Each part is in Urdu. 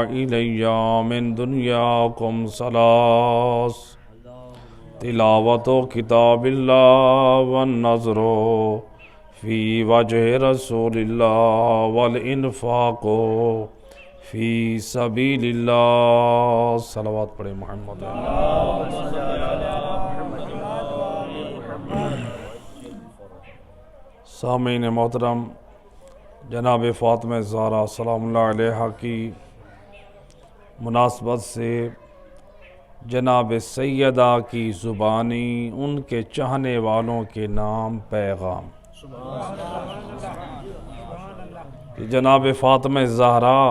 إلي من دنياكم ثلاث تلاوة كتاب الله والنظر في وجه رسول الله والإنفاق في سبيل الله. صلوات پڑھیں محمد. سامعین محترم، جناب فاطمہ زہرا سلام اللہ علیہا کی مناسبت سے جناب سیدہ کی زبانی ان کے چاہنے والوں کے نام پیغام کہ جناب فاطمہ زہرا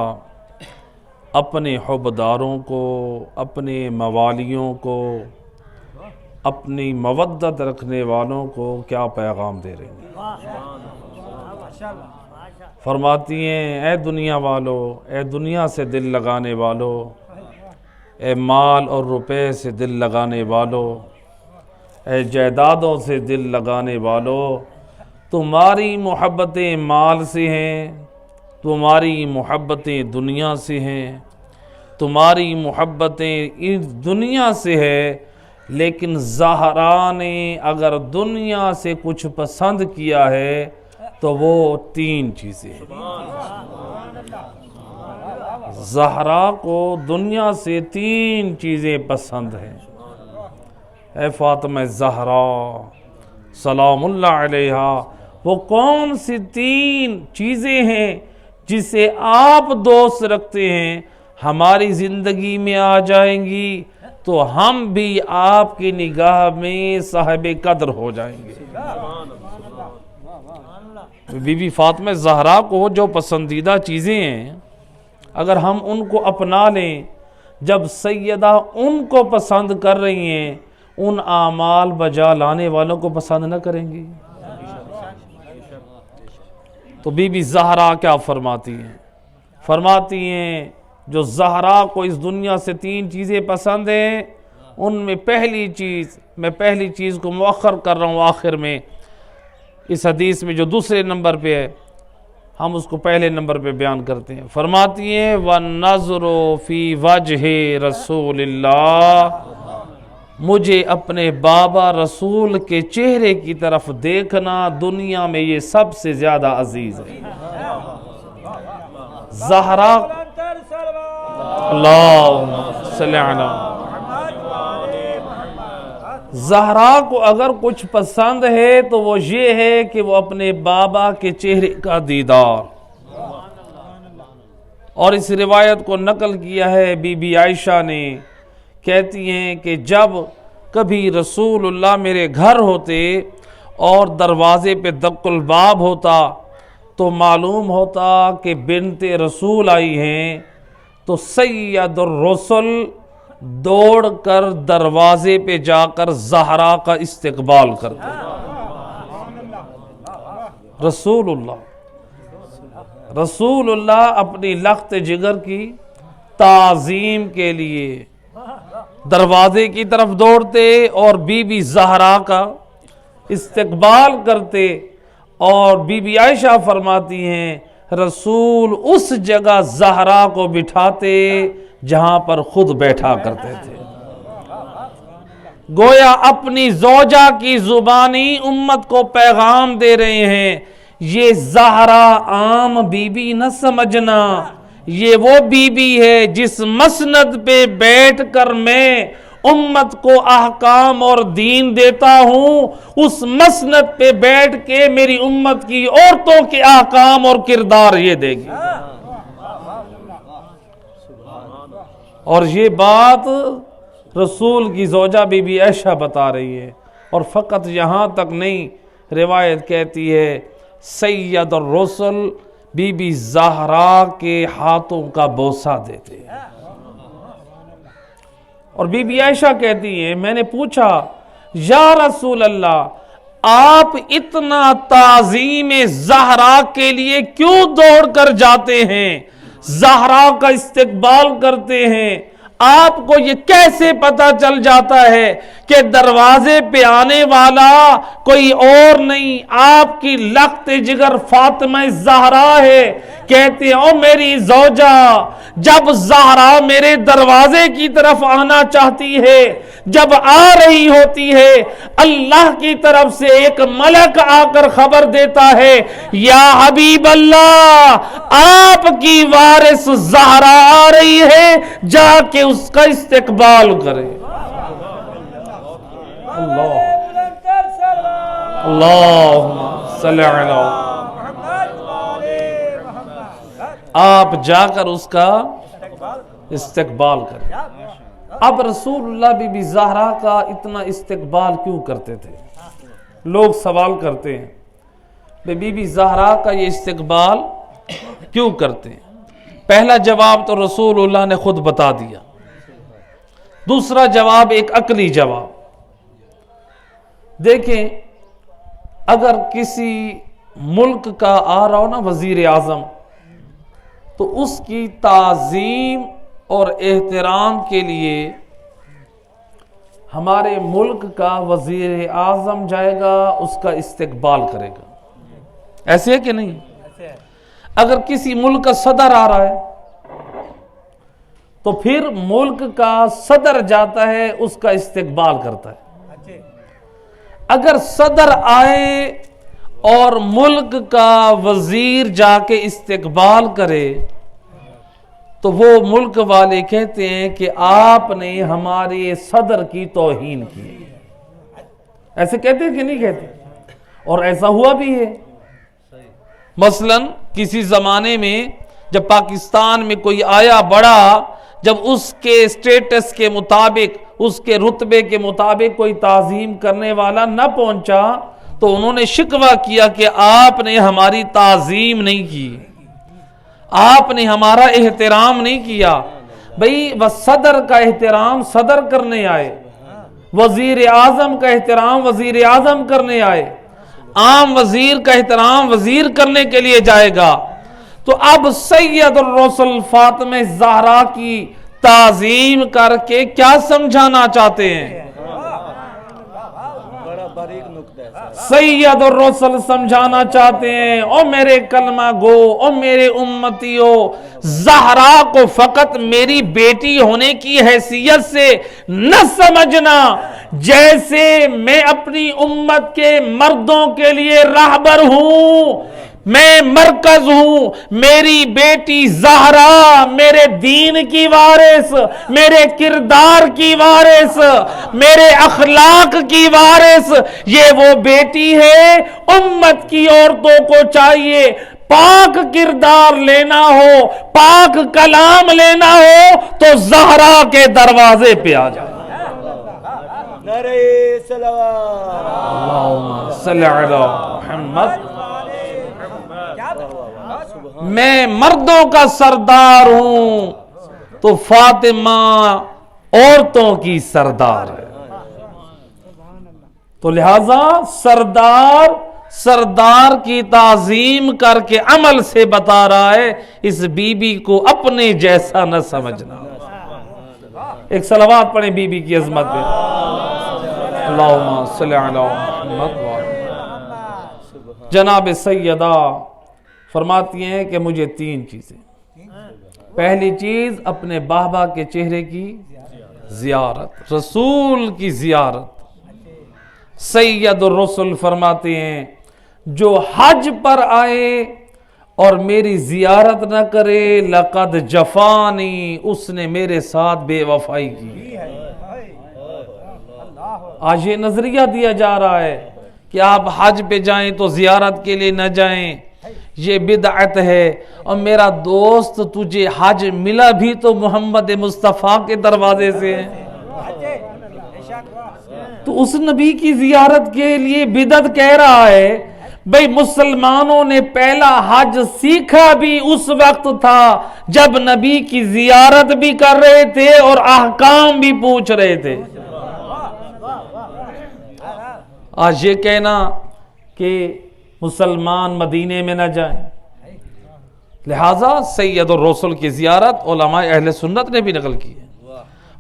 اپنے حبداروں کو، اپنے موالیوں کو، اپنی مودت رکھنے والوں کو کیا پیغام دے رہی ہیں. فرماتی ہیں اے دنیا والو، اے دنیا سے دل لگانے والو، اے مال اور روپے سے دل لگانے والو، اے جائیدادوں سے دل لگانے والو، تمہاری محبتیں مال سے ہیں، تمہاری محبتیں دنیا سے ہیں، تمہاری محبتیں اس دنیا سے ہے، لیکن زہرا نے اگر دنیا سے کچھ پسند کیا ہے تو وہ تین چیزیں ہیں. زہرا کو دنیا سے تین چیزیں پسند ہیں. اے فاطمہ زہرا سلام اللہ علیہا، وہ کون سی تین چیزیں ہیں جسے آپ دوست رکھتے ہیں ہماری زندگی میں آ جائیں گی تو ہم بھی آپ کی نگاہ میں صاحب قدر ہو جائیں گے. بی بی فاطمہ زہرا کو جو پسندیدہ چیزیں ہیں اگر ہم ان کو اپنا لیں، جب سیدہ ان کو پسند کر رہی ہیں، ان اعمال بجا لانے والوں کو پسند نہ کریں گی؟ تو بی بی زہرا کیا فرماتی ہیں؟ فرماتی ہیں جو زہرا کو اس دنیا سے تین چیزیں پسند ہیں، ان میں پہلی چیز، میں پہلی چیز کو مؤخر کر رہا ہوں آخر میں، اس حدیث میں جو دوسرے نمبر پہ ہے ہم اس کو پہلے نمبر پہ بیان کرتے ہیں. فرماتی ہیں وَالنَّظْرُ فِي وَجْهِ رسول اللہ، مجھے اپنے بابا رسول کے چہرے کی طرف دیکھنا دنیا میں یہ سب سے زیادہ عزیز ہے. زہرا اللہم صلی علی زہرا کو اگر کچھ پسند ہے تو وہ یہ ہے کہ وہ اپنے بابا کے چہرے کا دیدار. اور اس روایت کو نقل کیا ہے بی بی عائشہ نے، کہتی ہیں کہ جب کبھی رسول اللہ میرے گھر ہوتے اور دروازے پہ دق الباب ہوتا تو معلوم ہوتا کہ بنت رسول آئی ہیں، تو سید الرسل دوڑ کر دروازے پہ جا کر زہرا کا استقبال کرتے. رسول اللہ اپنی لخت جگر کی تعظیم کے لیے دروازے کی طرف دوڑتے اور بی بی زہرا کا استقبال کرتے. اور بی بی عائشہ فرماتی ہیں رسول اس جگہ زہرا کو بٹھاتے جہاں پر خود بیٹھا کرتے تھے. گویا اپنی زوجہ کی زبانی امت کو پیغام دے رہے ہیں، یہ زہرا عام بی بی نہ سمجھنا، یہ وہ بی بی ہے جس مسند پہ بیٹھ کر میں امت کو احکام اور دین دیتا ہوں، اس مسند پہ بیٹھ کے میری امت کی عورتوں کے احکام اور کردار یہ دے گی. اور یہ بات رسول کی زوجہ بی بی عائشہ بتا رہی ہے. اور فقط یہاں تک نہیں، روایت کہتی ہے سید الرسل بی بی زہرا کے ہاتھوں کا بوسہ دیتے ہیں. اور بی بی عائشہ کہتی ہے میں نے پوچھا یا رسول اللہ، آپ اتنا تعظیم زہرا کے لیے کیوں دوڑ کر جاتے ہیں، زہرا کا استقبال کرتے ہیں، آپ کو یہ کیسے پتا چل جاتا ہے کہ دروازے پہ آنے والا کوئی اور نہیں آپ کی لخت جگر فاطمہ زہرا ہے؟ کہتے ہیں او میری زوجہ، جب زہرا میرے دروازے کی طرف آنا چاہتی ہے، جب آ رہی ہوتی ہے، اللہ کی طرف سے ایک ملک آ کر خبر دیتا ہے یا حبیب اللہ، آپ کی وارث زہرا آ رہی ہے، جا کے اس کا استقبال کرے۔ اللہم صلی علی آپ جا کر اس کا استقبال کریں۔ اب رسول اللہ بی بی زہرا کا اتنا استقبال کیوں کرتے تھے؟ لوگ سوال کرتے ہیں بی بی زہرا کا یہ استقبال کیوں کرتے ہیں؟ پہلا جواب تو رسول اللہ نے خود بتا دیا، دوسرا جواب ایک عقلی جواب۔ دیکھیں، اگر کسی ملک کا آ رہا ہو نا وزیر اعظم، تو اس کی تعظیم اور احترام کے لیے ہمارے ملک کا وزیر اعظم جائے گا، اس کا استقبال کرے گا، ایسے ہے کہ نہیں؟ اگر کسی ملک کا صدر آ رہا ہے تو پھر ملک کا صدر جاتا ہے، اس کا استقبال کرتا ہے۔ اگر صدر آئے اور ملک کا وزیر جا کے استقبال کرے تو وہ ملک والے کہتے ہیں کہ آپ نے ہمارے صدر کی توہین کی۔ ایسے کہتے ہیں کہ نہیں کہتے؟ اور ایسا ہوا بھی ہے۔ مثلا کسی زمانے میں جب پاکستان میں کوئی آیا بڑا، جب اس کے اسٹیٹس کے مطابق، اس کے رتبے کے مطابق کوئی تعظیم کرنے والا نہ پہنچا تو انہوں نے شکوہ کیا کہ آپ نے ہماری تعظیم نہیں کی، آپ نے ہمارا احترام نہیں کیا۔ بھئی وہ صدر کا احترام صدر کرنے آئے، وزیر اعظم کا احترام وزیر اعظم کرنے آئے، عام وزیر کا احترام وزیر کرنے کے لیے جائے گا۔ تو اب سید الرسل فاطمہ زہرا کی تعظیم کر کے کیا سمجھانا چاہتے ہیں؟ سید الرسل سمجھانا چاہتے ہیں او میرے کلمہ گو، او میرے امتیو، زہرا کو فقط میری بیٹی ہونے کی حیثیت سے نہ سمجھنا، جیسے میں اپنی امت کے مردوں کے لیے راہبر ہوں، میں مرکز ہوں، میری بیٹی زہرا میرے دین کی وارث، میرے کردار کی وارث، میرے اخلاق کی وارث، یہ وہ بیٹی ہے۔ امت کی عورتوں کو چاہیے پاک کردار لینا ہو، پاک کلام لینا ہو تو زہرا کے دروازے پہ آ جائے۔ نعرہ صلوات، اللہم صلی علی محمد۔ میں مردوں کا سردار ہوں تو فاطمہ عورتوں کی سردار ہے، تو لہذا سردار کی تعظیم کر کے عمل سے بتا رہا ہے اس بی بی کو اپنے جیسا نہ سمجھنا۔ ایک صلوات پڑھیں بی بی کی عظمت پہ، اللہم صلی علی محمد۔ جناب سیدہ فرماتی ہیں کہ مجھے 3 چیزیں، پہلی چیز اپنے بابا کے چہرے کی زیارت، رسول کی زیارت۔ سید الرسل فرماتے ہیں جو حج پر آئے اور میری زیارت نہ کرے لقد جفانی، اس نے میرے ساتھ بے وفائی کی۔ آج یہ نظریہ دیا جا رہا ہے کہ آپ حج پہ جائیں تو زیارت کے لیے نہ جائیں، یہ بدعت ہے۔ اور میرا دوست تجھے حج ملا بھی تو محمد مصطفیٰ کے دروازے سے ہے، تو اس نبی کی زیارت کے لیے بدعت کہہ رہا ہے۔ بھئی مسلمانوں نے پہلا حج سیکھا بھی اس وقت تھا جب نبی کی زیارت بھی کر رہے تھے اور احکام بھی پوچھ رہے تھے۔ آج یہ کہنا کہ مسلمان مدینے میں نہ جائیں، لہٰذا سید الرسل کی زیارت علماء اہل سنت نے بھی نقل کی ہے۔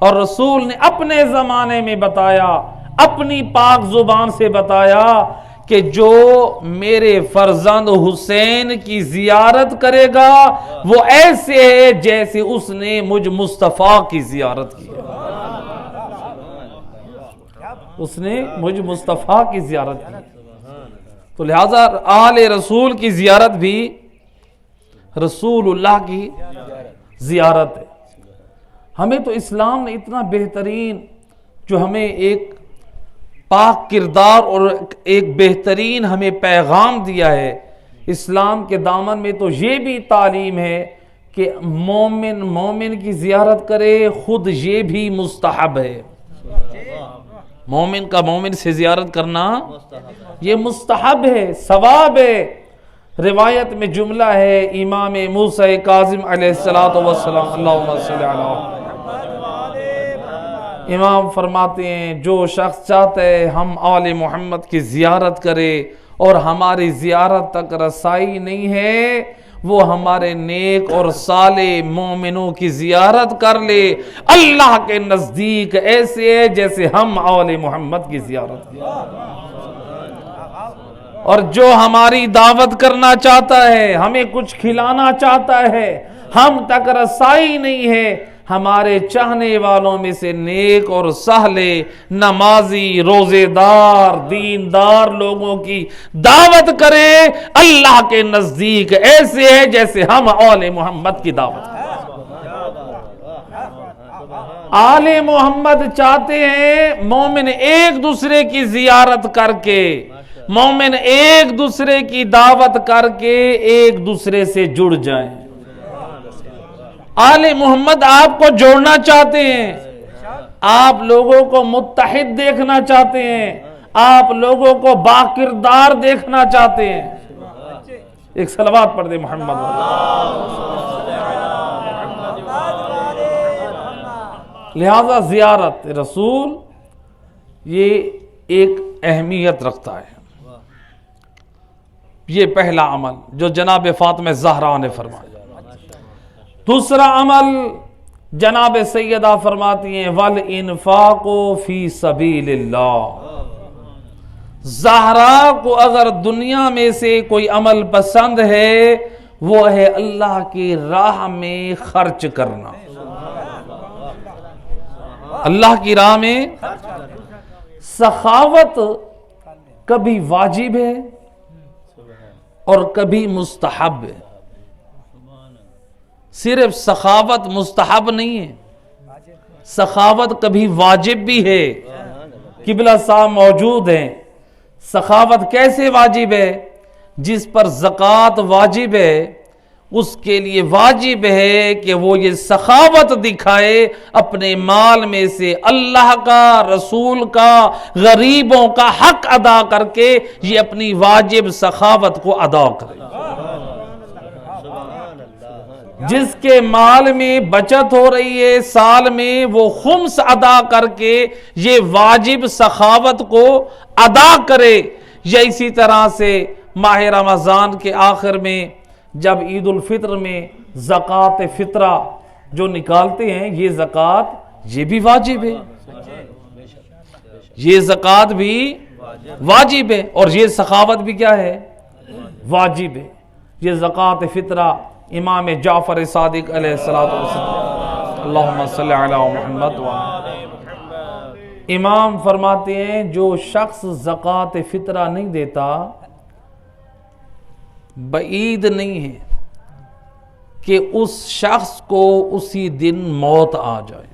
اور رسول نے اپنے زمانے میں بتایا، اپنی پاک زبان سے بتایا کہ جو میرے فرزند حسین کی زیارت کرے گا وہ ایسے ہے جیسے اس نے مجھ مصطفیٰ کی زیارت کی ہے۔ اس نے مجھ مصطفیٰ کی زیارت کی، تو لہذا آل رسول کی زیارت بھی رسول اللہ کی زیارت ہے۔ ہمیں تو اسلام نے اتنا بہترین جو ہمیں ایک پاک کردار اور ایک بہترین ہمیں پیغام دیا ہے۔ اسلام کے دامن میں تو یہ بھی تعلیم ہے کہ مومن کی زیارت کرے، خود یہ بھی مستحب ہے۔ مومن کا مومن سے زیارت کرنا یہ مستحب ہے، ثواب ہے۔ روایت میں جملہ ہے امام موسیٰ کاظم علیہ السلام، اللہم صلی علی محمد، امام فرماتے ہیں جو شخص چاہتا ہے ہم آل محمد کی زیارت کرے اور ہماری زیارت تک رسائی نہیں ہے، وہ ہمارے نیک اور صالح مومنوں کی زیارت کر لے، اللہ کے نزدیک ایسے ہے جیسے ہم آل محمد کی زیارت کی۔ اور جو ہماری دعوت کرنا چاہتا ہے، ہمیں کچھ کھلانا چاہتا ہے، ہم تک رسائی نہیں ہے، ہمارے چاہنے والوں میں سے نیک اور صالح نمازی روزے دار دیندار لوگوں کی دعوت کرے، اللہ کے نزدیک ایسے ہے جیسے ہم آل محمد کی دعوت کریں۔ آل محمد چاہتے ہیں مومن ایک دوسرے کی زیارت کر کے، مومن ایک دوسرے کی دعوت کر کے ایک دوسرے سے جڑ جائیں۔ آل محمد آپ کو جوڑنا چاہتے ہیں، آپ لوگوں کو متحد دیکھنا چاہتے ہیں، آپ لوگوں کو باکردار دیکھنا چاہتے ہیں۔ ایک صلوات پڑھ دے محمد۔ لہذا زیارت رسول یہ ایک اہمیت رکھتا ہے۔ یہ پہلا عمل جو جناب فاطمہ زہرا نے فرمایا۔ دوسرا عمل جناب سیدہ فرماتی ہیں وَالْإِنفَاقُ فِي سَبِيلِ اللَّهِ، زہرا کو اگر دنیا میں سے کوئی عمل پسند ہے وہ ہے اللہ کی راہ میں خرچ کرنا۔ اللہ کی راہ میں سخاوت کبھی واجب ہے اور کبھی مستحب ہے۔ صرف سخاوت مستحب نہیں ہے، سخاوت کبھی واجب بھی ہے۔ قبلہ صاحب موجود ہیں۔ سخاوت کیسے واجب ہے؟ جس پر زکوٰۃ واجب ہے اس کے لیے واجب ہے کہ وہ یہ سخاوت دکھائے، اپنے مال میں سے اللہ کا، رسول کا، غریبوں کا حق ادا کر کے یہ اپنی واجب سخاوت کو ادا کرے۔ جس کے مال میں بچت ہو رہی ہے سال میں، وہ خمس ادا کر کے یہ واجب سخاوت کو ادا کرے۔ یا اسی طرح سے ماہ رمضان کے آخر میں جب عید الفطر میں زکوٰۃ فطرہ جو نکالتے ہیں، یہ زکوٰۃ یہ بھی واجب ہے، یہ زکوٰۃ بھی واجب ہے، اور یہ سخاوت بھی کیا ہے؟ واجب ہے۔ یہ زکوٰۃ فطرہ امام جعفر صادق علیہ السلام، اللہم صلی علی محمد امام فرماتے ہیں جو شخص زکوٰۃ فطرہ نہیں دیتا، بعید نہیں ہے کہ اس شخص کو اسی دن موت آ جائے۔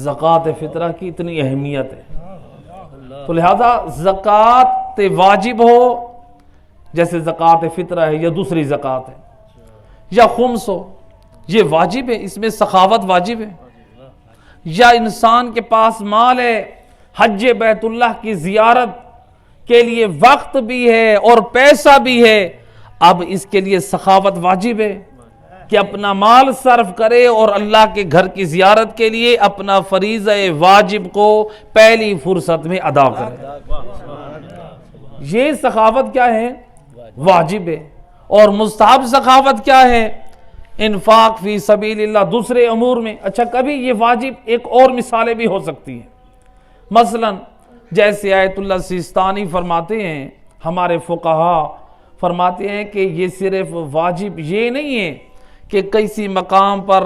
زکوٰۃ فطرہ کی اتنی اہمیت ہے، تو لہذا زکوٰۃ واجب ہو جیسے زکوٰۃ فطرہ ہے یا دوسری زکوٰۃ ہے یا خمس ہو، یہ واجب ہے، اس میں سخاوت واجب ہے۔ یا انسان کے پاس مال ہے، حج بیت اللہ کی زیارت کے لیے وقت بھی ہے اور پیسہ بھی ہے، اب اس کے لیے سخاوت واجب ہے کہ اپنا مال صرف کرے اور اللہ کے گھر کی زیارت کے لیے اپنا فریضہ واجب کو پہلی فرصت میں ادا کرے۔ یہ سخاوت کیا ہے؟ واجب ہے۔ اور مستحب سخاوت کیا ہے؟ انفاق فی سبیل اللہ، دوسرے امور میں. اچھا کبھی یہ واجب ایک اور مثالیں بھی ہو سکتی ہیں. مثلا جیسے آیت اللہ سیستانی فرماتے ہیں، ہمارے فقہا فرماتے ہیں کہ یہ صرف واجب یہ نہیں ہے کہ کسی مقام پر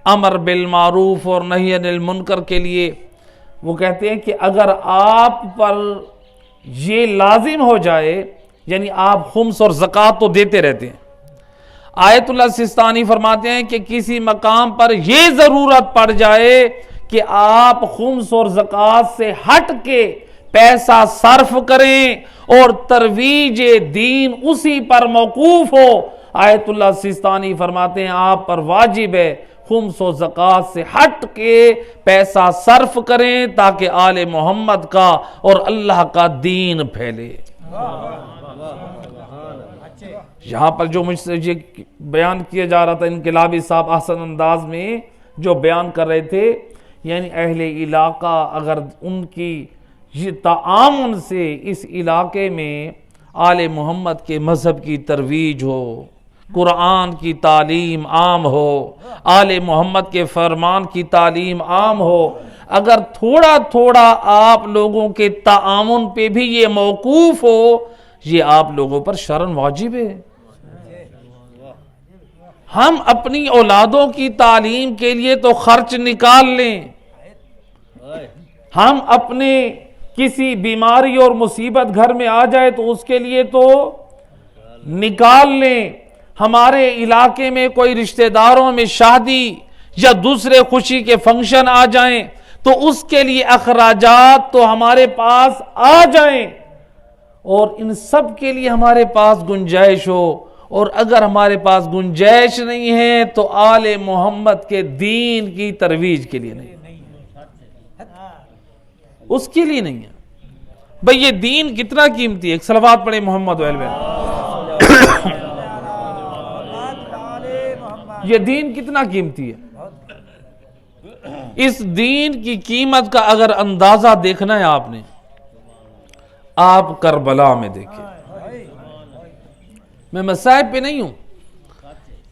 امر بالمعروف اور نہی عن المنکر کے لیے، وہ کہتے ہیں کہ اگر آپ پر یہ لازم ہو جائے، یعنی آپ خمس اور زکوٰۃ تو دیتے رہتے ہیں. آیت اللہ سیستانی فرماتے ہیں کہ کسی مقام پر یہ ضرورت پڑ جائے کہ آپ خمس اور زکوٰۃ سے ہٹ کے پیسہ صرف کریں اور ترویج دین اسی پر موقوف ہو، آیت اللہ سیستانی فرماتے ہیں آپ پر واجب ہے خمس و زکوٰۃ سے ہٹ کے پیسہ صرف کریں تاکہ آل محمد کا اور اللہ کا دین پھیلے. یہاں پر جو مجھ سے یہ بیان کیا جا رہا تھا، انقلابی صاحب احسن انداز میں جو بیان کر رہے تھے، یعنی اہل علاقہ اگر ان کی یہ تعاون سے اس علاقے میں آل محمد کے مذہب کی ترویج ہو، قرآن کی تعلیم عام ہو، آل محمد کے فرمان کی تعلیم عام ہو، اگر تھوڑا تھوڑا آپ لوگوں کے تعاون پہ بھی یہ موقوف ہو، یہ آپ لوگوں پر شرعاً واجب ہے. ہم اپنی اولادوں کی تعلیم کے لیے تو خرچ نکال لیں، ہم اپنے کسی بیماری اور مصیبت گھر میں آ جائے تو اس کے لیے تو نکال لیں، ہمارے علاقے میں کوئی رشتہ داروں میں شادی یا دوسرے خوشی کے فنکشن آ جائیں تو اس کے لیے اخراجات تو ہمارے پاس آ جائیں، اور ان سب کے لیے ہمارے پاس گنجائش ہو. اور اگر ہمارے پاس گنجائش نہیں ہے تو آل محمد کے دین کی ترویج کے لیے نہیں، اس کے لیے نہیں ہے. بھئی یہ دین کتنا قیمتی ہے. ایک صلوات پڑھیں محمد وآل محمد. یہ دین کتنا قیمتی ہے. اس دین کی قیمت کا اگر اندازہ دیکھنا ہے آپ نے، آپ کربلا میں دیکھیں. میں مصائب پہ نہیں ہوں،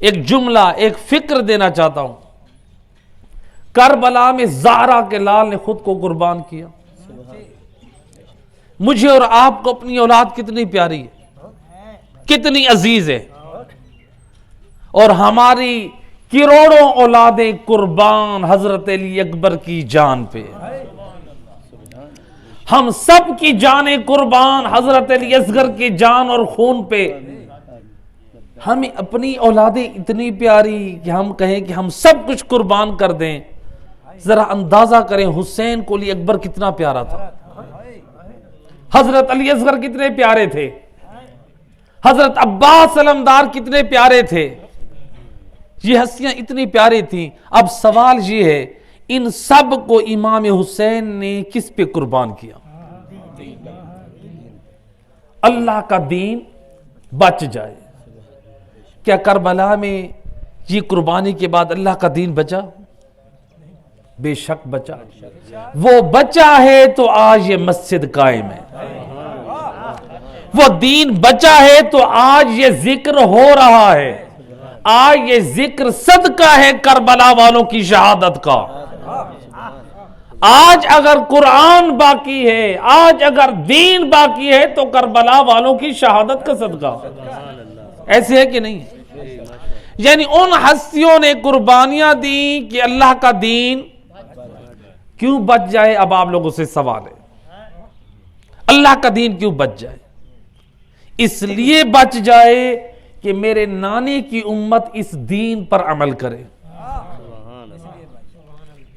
ایک جملہ ایک فکر دینا چاہتا ہوں. کربلا میں زہرا کے لال نے خود کو قربان کیا. مجھے اور آپ کو اپنی اولاد کتنی پیاری ہے، کتنی عزیز ہے، اور ہماری کروڑوں اولادیں قربان حضرت علی اکبر کی جان پہ. ہم سب کی جانیں قربان حضرت علی اصغر کی جان اور خون پہ. ہمیں اپنی اولادیں اتنی پیاری کہ ہم کہیں کہ ہم سب کچھ قربان کر دیں. ذرا اندازہ کریں حسین کو علی اکبر کتنا پیارا تھا، حضرت علی اصغر کتنے پیارے تھے، حضرت عباس علمدار کتنے پیارے تھے. یہ ہستیاں اتنی پیاری تھیں. اب سوال یہ ہے ان سب کو امام حسین نے کس پہ قربان کیا؟ اللہ کا دین بچ جائے. کیا کربلا میں یہ قربانی کے بعد اللہ کا دین بچا؟ بے شک بچا. وہ بچا ہے تو آج یہ مسجد قائم ہے. وہ دین بچا ہے تو آج یہ ذکر ہو رہا ہے. آج یہ ذکر صدقہ ہے کربلا والوں کی شہادت کا. آج اگر قرآن باقی ہے، آج اگر دین باقی ہے تو کربلا والوں کی شہادت کا صدقہ. ایسے ہے کہ نہیں؟ یعنی ان ہستیوں نے قربانیاں دی کہ اللہ کا دین کیوں بچ جائے. اب آپ لوگوں سے سوال ہے اللہ کا دین کیوں بچ جائے؟ اس لیے بچ جائے کہ میرے نانے کی امت اس دین پر عمل کرے.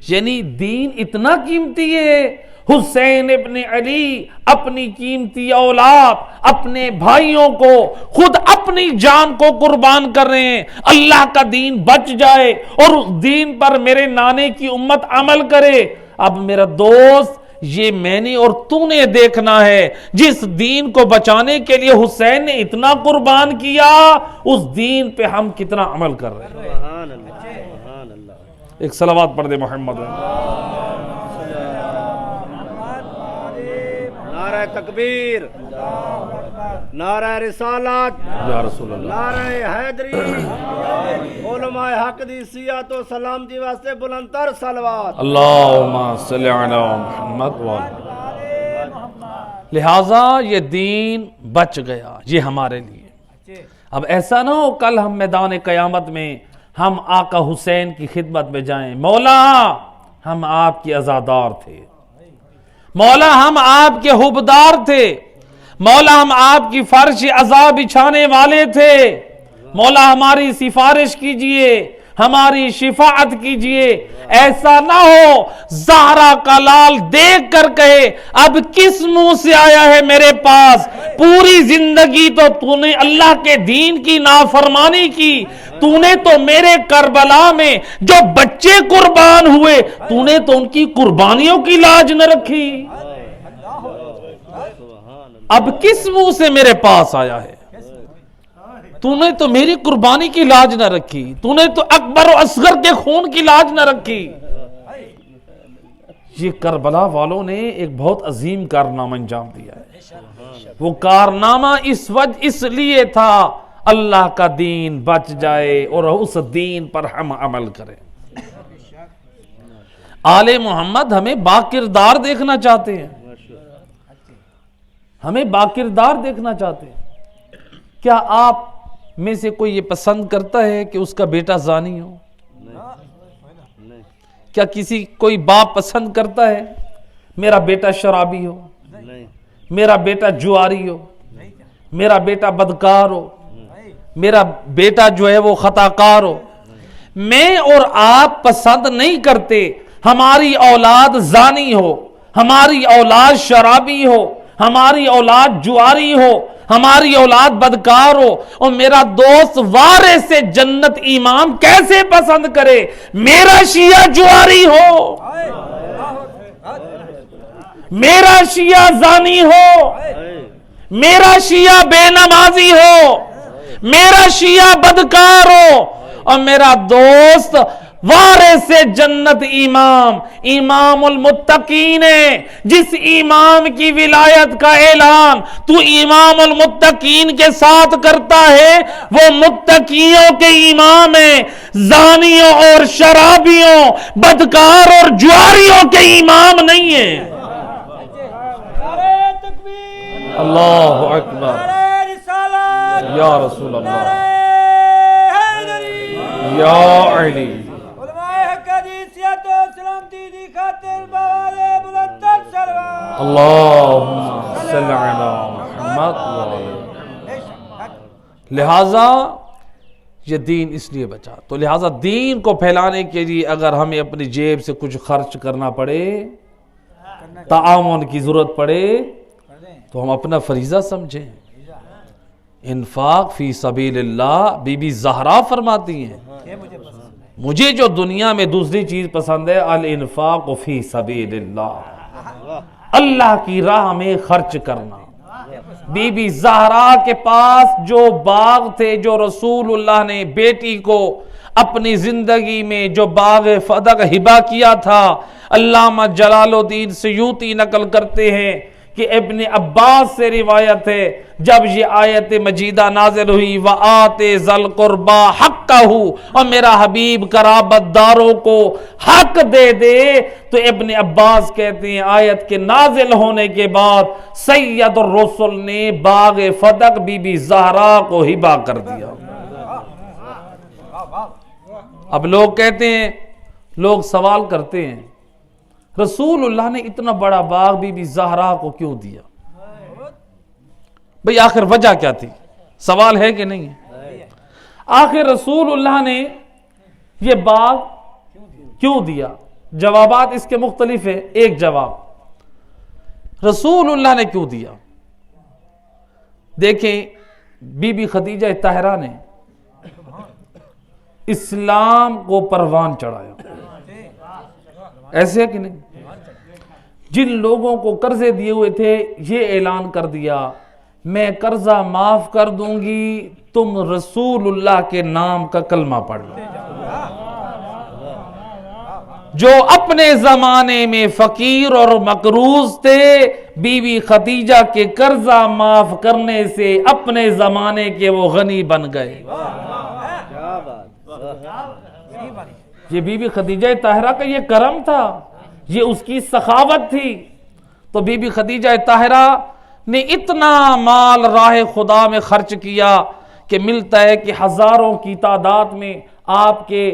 یعنی دین اتنا قیمتی ہے. حسین ابن علی اپنی قیمتی اولاد، اپنے بھائیوں کو، خود اپنی جان کو قربان کر رہے ہیں. اللہ کا دین بچ جائے اور اس دین پر میرے نانے کی امت عمل کرے. اب میرا دوست یہ میں نے اور تو نے دیکھنا ہے، جس دین کو بچانے کے لیے حسین نے اتنا قربان کیا، اس دین پہ ہم کتنا عمل کر رہے ہیں. ایک صلوات پڑھ دے محمد. نعرہ نعرہ تکبیر، نعرہ رسالت، یا رسول اللہ، نعرہ حیدری، علماء حق دی سیات و سلامتی واسطے بلند تر صلوات۔ اللہم صلی علی محمد وعلی۔ لہٰذا یہ دین بچ گیا، یہ ہمارے لیے۔ اب ایسا نہ ہو کل ہم میدان قیامت میں ہم آقا حسین کی خدمت میں جائیں، مولا ہم آپ کے عزادار تھے، مولا ہم آپ کے حبدار تھے، مولا ہم آپ کی فرش عزا بچھانے والے تھے، مولا ہماری سفارش کیجئے، ہماری شفاعت کیجئے۔ ایسا نہ ہو زہرا کا لال دیکھ کر کہے اب کس منہ سے آیا ہے میرے پاس، پوری زندگی تو نے اللہ کے دین کی نافرمانی کی، نے تو میرے کربلا میں جو بچے قربان ہوئے نے تو ان کی قربانیوں کی لاج نہ رکھی، اب کس منہ سے میرے پاس آیا ہے؟ نے تو میری قربانی کی لاج نہ رکھی، نے تو اکبر و اصغر کے خون کی لاج نہ رکھی۔ یہ کربلا والوں نے ایک بہت عظیم کارنامہ انجام دیا ہے۔ وہ کارنامہ اس لیے تھا اللہ کا دین بچ جائے اور اس دین پر ہم عمل کریں۔ آل محمد ہمیں باکردار دیکھنا چاہتے ہیں، ہمیں باکردار دیکھنا چاہتے ہیں۔ کیا آپ میں سے کوئی یہ پسند کرتا ہے کہ اس کا بیٹا زانی ہو؟ کیا کوئی باپ پسند کرتا ہے میرا بیٹا شرابی ہو، میرا بیٹا جواری ہو، میرا بیٹا بدکار ہو، میرا بیٹا جو ہے وہ خطاکار ہو؟ میں اور آپ پسند نہیں کرتے ہماری اولاد زانی ہو، ہماری اولاد شرابی ہو، ہماری اولاد جواری ہو، ہماری اولاد بدکار ہو، اور میرا دوست وارث جنت امام کیسے پسند کرے میرا شیعہ جواری ہو، میرا شیعہ زانی ہو، میرا شیعہ بے نمازی ہو، میرا شیعہ بدکار ہو، اور میرا دوست وارث جنت امام، امام المتقین ہے، جس امام کی ولایت کا اعلان تو امام المتقین کے ساتھ کرتا ہے وہ متقیوں کے امام ہے، زانیوں اور شرابیوں، بدکار اور جواریوں کے امام نہیں ہے۔ نعرہ تکبیر، اللہ اکبر، نعرہ رسالت، یا رسول اللہ، نعرہ حیدری، یا علی، علماء حق دی سیات و سلامتی دی خاطر بوالے بلند تر صلوات۔ اللہم صلی علی محمد وعلی۔ لہٰذا یہ دین اس لیے بچا، تو لہٰذا دین کو پھیلانے کے لیے اگر ہمیں اپنی جیب سے کچھ خرچ کرنا پڑے، تعاون کی ضرورت پڑے، تو ہم اپنا فریضہ سمجھیں۔ انفاق فی سبیل اللہ، بی بی زہرا فرماتی ہیں مجھے جو دنیا میں دوسری چیز پسند ہے الانفاق فی سبیل اللہ، اللہ کی راہ میں خرچ کرنا۔ بی بی زہرا کے پاس جو باغ تھے، جو رسول اللہ نے بیٹی کو اپنی زندگی میں جو باغ فدق ہبہ کیا تھا، علامہ جلال الدین سیوطی نقل کرتے ہیں کہ ابن عباس سے روایت ہے جب یہ آیت مجیدہ نازل ہوئی وَآتِ ذَا الْقُرْبَى حَقَّهُ، اور میرا حبیب قرابت داروں کو حق دے دے، تو ابن عباس کہتے ہیں آیت کے نازل ہونے کے بعد سید الرسل نے باغ فدق بی بی زہرا کو ہبہ کر دیا۔ اب لوگ کہتے ہیں، لوگ سوال کرتے ہیں رسول اللہ نے اتنا بڑا باغ بی بی زہرا کو کیوں دیا؟ بھئی آخر وجہ کیا تھی؟ سوال ہے کہ نہیں؟ آخر رسول اللہ نے یہ باغ کیوں دیا؟ جوابات اس کے مختلف ہیں۔ ایک جواب، رسول اللہ نے کیوں دیا؟ دیکھیں بی بی خدیجہ طاہرہ نے اسلام کو پروان چڑھایا، ایسے ہے کہ نہیں؟ جن لوگوں کو قرضے دیے ہوئے تھے یہ اعلان کر دیا میں قرضہ معاف کر دوں گی، تم رسول اللہ کے نام کا کلمہ پڑھ لو۔ جو اپنے زمانے میں فقیر اور مقروض تھے بی بی خدیجہ کے قرضہ معاف کرنے سے اپنے زمانے کے وہ غنی بن گئے۔ کیا بات، یہ بی بی خدیجہ طاہرہ کا یہ کرم تھا، یہ اس کی سخاوت تھی۔ تو بی بی خدیجہ طاہرہ نے اتنا مال راہ خدا میں خرچ کیا کہ ملتا ہے کہ ہزاروں کی تعداد میں آپ کے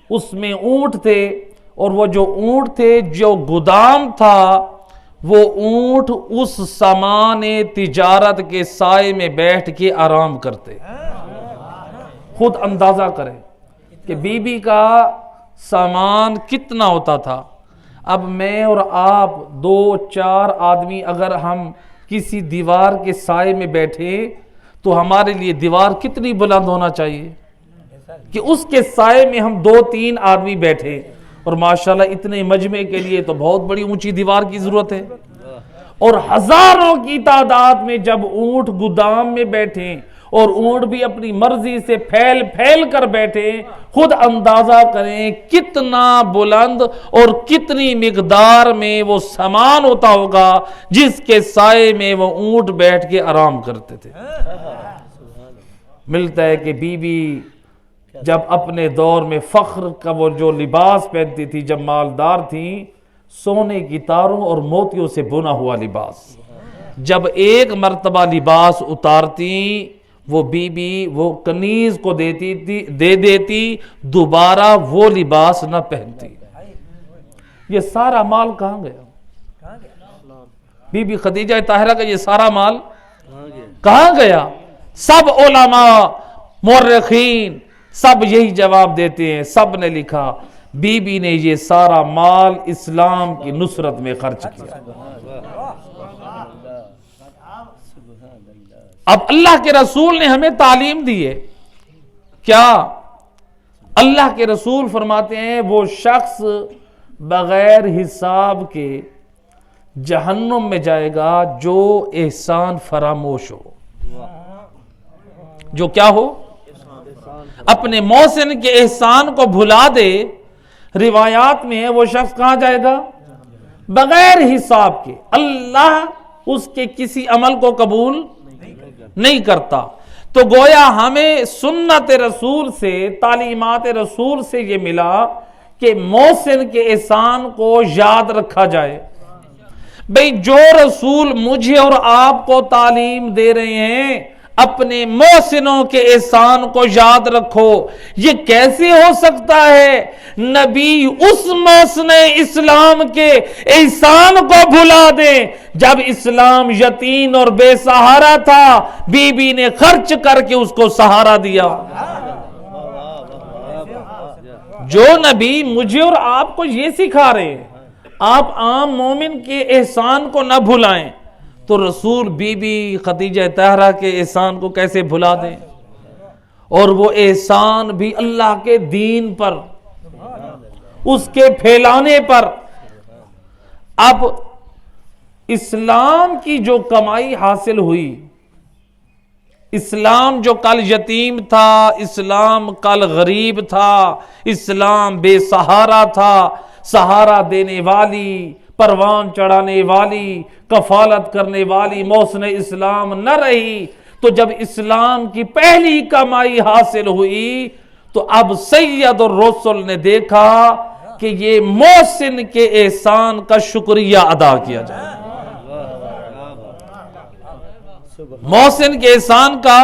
اس میں اونٹ تھے، اور وہ جو اونٹ تھے، جو گودام تھا، وہ اونٹ اس سامان تجارت کے سائے میں بیٹھ کے آرام کرتے۔ خود اندازہ کریں کہ بی بی کا سامان کتنا ہوتا تھا۔ اب میں اور آپ 2-4 آدمی اگر ہم کسی دیوار کے سائے میں بیٹھے تو ہمارے لیے دیوار کتنی بلند ہونا چاہیے کہ اس کے سائے میں ہم 2-3 آدمی بیٹھے، اور ماشاءاللہ اتنے مجمع کے لیے تو بہت بڑی اونچی دیوار کی ضرورت ہے۔ اور ہزاروں کی تعداد میں جب اونٹ گودام میں بیٹھے اور اونٹ بھی اپنی مرضی سے پھیل پھیل کر بیٹھے، خود اندازہ کریں کتنا بلند اور کتنی مقدار میں وہ سامان ہوتا ہوگا جس کے سائے میں وہ اونٹ بیٹھ کے آرام کرتے تھے۔ ملتا ہے کہ بی بی جب اپنے دور میں فخر کا وہ جو لباس پہنتی تھی، جب مالدار تھیں، سونے کی تاروں اور موتیوں سے بنا ہوا لباس، جب ایک مرتبہ لباس اتارتی وہ بی بی وہ کنیز کو دے دیتی، دوبارہ وہ لباس نہ پہنتی۔ یہ سارا مال کہاں گیا؟ بی بی خدیجہ طاہرہ کا یہ سارا مال کہاں گیا؟ سب علماء مورخین سب یہی جواب دیتے ہیں، سب نے لکھا بی بی نے یہ سارا مال اسلام کی نصرت میں خرچ کیا۔ اب اللہ کے رسول نے ہمیں تعلیم دی ہے کیا؟ اللہ کے رسول فرماتے ہیں وہ شخص بغیر حساب کے جہنم میں جائے گا جو احسان فراموش ہو۔ جو کیا ہو؟ اپنے محسن کے احسان کو بھلا دے۔ روایات میں ہے وہ شخص کہاں جائے گا؟ بغیر حساب کے۔ اللہ اس کے کسی عمل کو قبول نہیں کرتا۔ تو گویا ہمیں سنت رسول سے، تعلیمات رسول سے یہ ملا کہ محسن کے احسان کو یاد رکھا جائے۔ بھئی جو رسول مجھے اور آپ کو تعلیم دے رہے ہیں اپنے محسنوں کے احسان کو یاد رکھو، یہ کیسے ہو سکتا ہے نبی اس محسن اسلام کے احسان کو بھلا دیں جب اسلام یتیم اور بے سہارا تھا، بی بی نے خرچ کر کے اس کو سہارا دیا۔ جو نبی مجھے اور آپ کو یہ سکھا رہے ہیں آپ عام مومن کے احسان کو نہ بھلائیں، تو رسول بی بی خدیجہ طاہرہ کے احسان کو کیسے بھلا دیں؟ اور وہ احسان بھی اللہ کے دین پر، اس کے پھیلانے پر۔ اب اسلام کی جو کمائی حاصل ہوئی، اسلام جو کل یتیم تھا، اسلام کل غریب تھا، اسلام بے سہارا تھا، سہارا دینے والی، پروان چڑھانے والی، کفالت کرنے والی محسن اسلام نہ رہی، تو جب اسلام کی پہلی کمائی حاصل ہوئی تو اب سید الرسل نے دیکھا کہ یہ محسن کے احسان کا شکریہ ادا کیا جائے۔ محسن کے احسان کا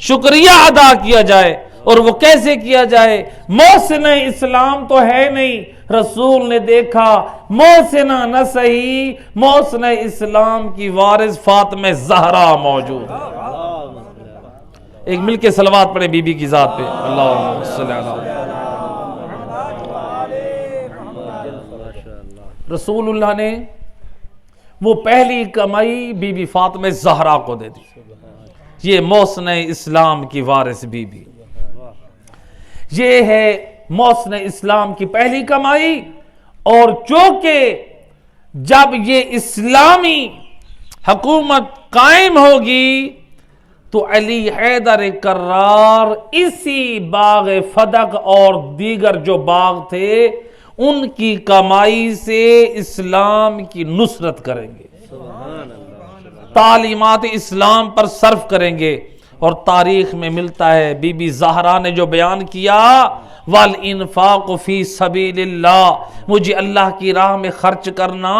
شکریہ ادا کیا جائے، اور وہ کیسے کیا جائے؟ محسن اسلام تو ہے نہیں، رسول نے دیکھا محسنہ نہ صحیح، محسن اسلام کی وارث فاطمہ زہرا موجود ہے۔ ایک مل کے صلوات پڑھیں بی بی کی ذات پہ، اللہم صلی اللہ۔ رسول اللہ نے وہ پہلی کمائی بی بی فاطمہ زہرا کو دے دی، یہ محسن اسلام کی وارث بی بی، یہ ہے محسن اسلام کی پہلی کمائی۔ اور چونکہ جب یہ اسلامی حکومت قائم ہوگی تو علی حیدر کرار اسی باغ فدق اور دیگر جو باغ تھے ان کی کمائی سے اسلام کی نصرت کریں گے۔ تعلیمات اسلام پر صرف کریں گے. اور تاریخ میں ملتا ہے بی بی زہرا نے جو بیان کیا والانفاق فی سبیل اللہ، مجھے اللہ کی راہ میں خرچ کرنا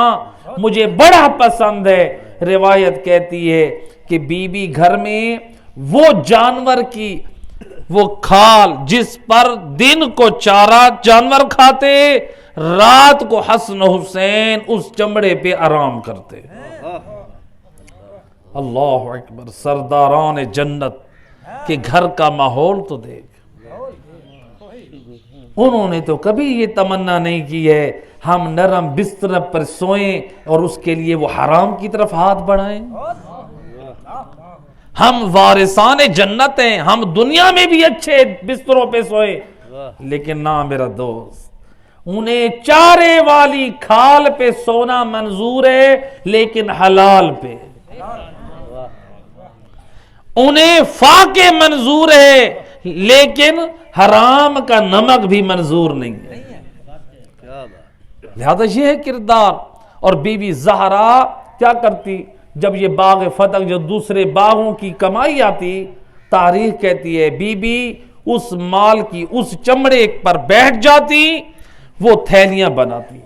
مجھے بڑا پسند ہے. روایت کہتی ہے کہ بی بی گھر میں وہ جانور کی وہ کھال جس پر دن کو چارہ جانور کھاتے، رات کو حسن حسین اس چمڑے پہ آرام کرتے. اللہ اکبر. سرداران جنت کے گھر کا ماحول تو دیکھ. انہوں نے تو کبھی یہ تمنا نہیں کی ہے ہم نرم بستر پر سوئیں اور اس کے لیے وہ حرام کی طرف ہاتھ بڑھائیں. ہم وارثان جنت ہیں، ہم دنیا میں بھی اچھے بستروں پہ سوئے، لیکن نہ میرا دوست، انہیں چارے والی کھال پہ سونا منظور ہے لیکن حلال پہ. انہیں فاقے منظور ہے لیکن حرام کا نمک بھی منظور نہیں ہے. لہذا یہ ہے کردار. اور بی بی زہرا کیا کرتی جب یہ باغ فتح جو دوسرے باغوں کی کمائی آتی، تاریخ کہتی ہے بی بی اس مال کی اس چمڑے پر بیٹھ جاتی، وہ تھیلیاں بناتی،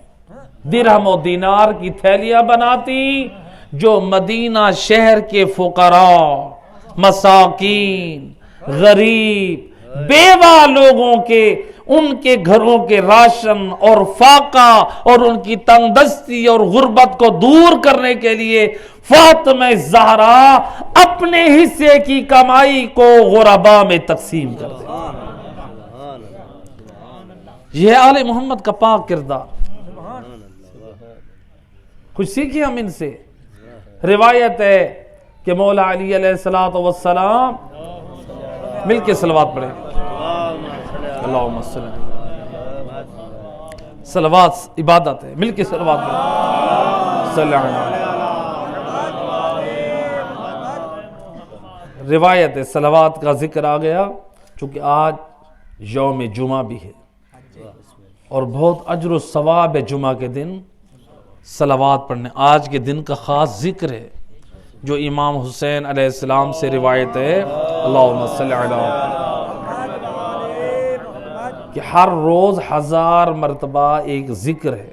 درہم و دینار کی تھیلیاں بناتی جو مدینہ شہر کے فقراء، مساکین، غریب، بیوہ لوگوں کے ان کے گھروں کے راشن اور فاقہ اور ان کی تنگ دستی اور غربت کو دور کرنے کے لیے فاطمہ زہرا اپنے حصے کی کمائی کو غرباء میں تقسیم کر دے. یہ آل محمد کا پاک کردار. کچھ سیکھیں ہم ان سے. روایت ہے کہ مولا علی علیہ السلام مل کے صلوات پڑھیں. اللہم صلی اللہ. صلوات عبادت ہے، مل کے صلوات پڑھیں. صلی اللہ. روایت ہے صلوات کا ذکر آ گیا چونکہ آج یوم جمعہ بھی ہے اور بہت اجر و ثواب ہے جمعہ کے دن صلوات پڑھنے. آج کے دن کا خاص ذکر ہے جو امام حسین علیہ السلام سے روایت ہے اللہم صلی اللہ کہ ہر روز 1000 مرتبہ ایک ذکر ہے،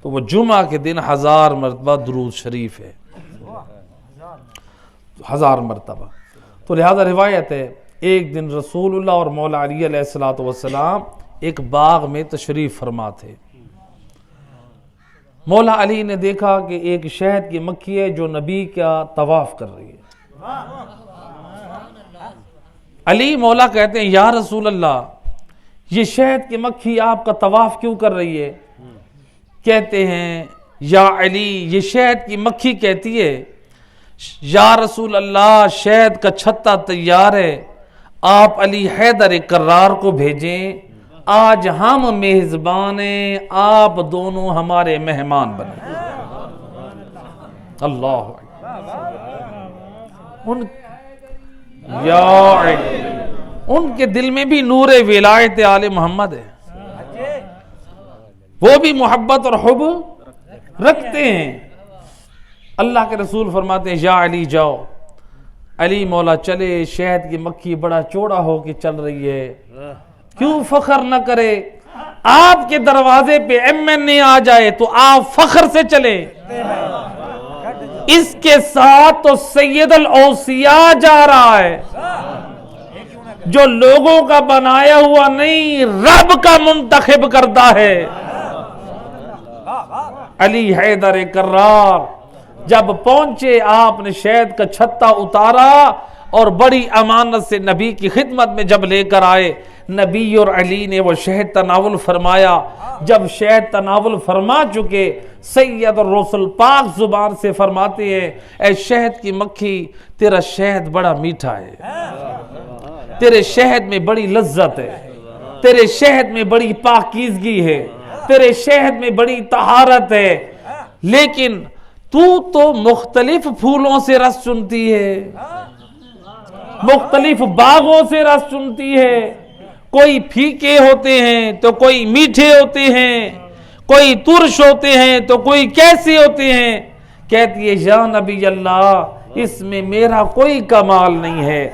تو وہ جمعہ کے دن 1000 مرتبہ درود شریف ہے، 1000 مرتبہ. تو لہذا روایت ہے ایک دن رسول اللہ اور مولا علی علیہ السلام ایک باغ میں تشریف فرما تھے. مولا علی نے دیکھا کہ ایک شہد کی مکھی ہے جو نبی کا طواف کر رہی ہے. علی مولا کہتے ہیں یا رسول اللہ یہ شہد کی مکھی آپ کا طواف کیوں کر رہی ہے؟ کہتے ہیں یا علی یہ شہد کی مکھی کہتی ہے یا رسول اللہ شہد کا چھتا تیار ہے، آپ علی حیدر کرار کو بھیجیں، آج ہم میزبان ہیں، آپ دونوں ہمارے مہمان بنے. اللہ ان کے دل میں بھی نور ولایت آل محمد ہے، وہ بھی محبت اور حب رکھتے ہیں. اللہ کے رسول فرماتے ہیں یا علی جاؤ. علی مولا چلے، شہد کی مکھی بڑا چوڑا ہو کے چل رہی ہے، کیوں فخر نہ کرے؟ آپ کے دروازے پہ MNA آ جائے تو آپ فخر سے چلے. اس کے ساتھ تو سید الاوصیاء جا رہا ہے جو لوگوں کا بنایا ہوا نہیں، رب کا منتخب کرتا ہے. علی حیدر کرار جب پہنچے آپ نے شہد کا چھتا اتارا اور بڑی امانت سے نبی کی خدمت میں جب لے کر آئے، نبی اور علی نے وہ شہد تناول فرمایا. جب شہد تناول فرما چکے، سید اور رسول پاک زبان سے فرماتے ہیں اے شہد کی مکھی تیرا شہد بڑا میٹھا ہے، تیرے شہد میں بڑی لذت ہے، تیرے شہد میں بڑی پاکیزگی ہے، تیرے شہد میں بڑی طہارت ہے، لیکن تو مختلف پھولوں سے رس چنتی ہے، مختلف باغوں سے رس چنتی ہے، کوئی پھیکے ہوتے ہیں تو کوئی میٹھے ہوتے ہیں، کوئی ترش ہوتے ہیں تو کوئی کیسے ہوتے ہیں. کہتی ہے یا نبی اللہ اس میں میرا کوئی کمال نہیں ہے،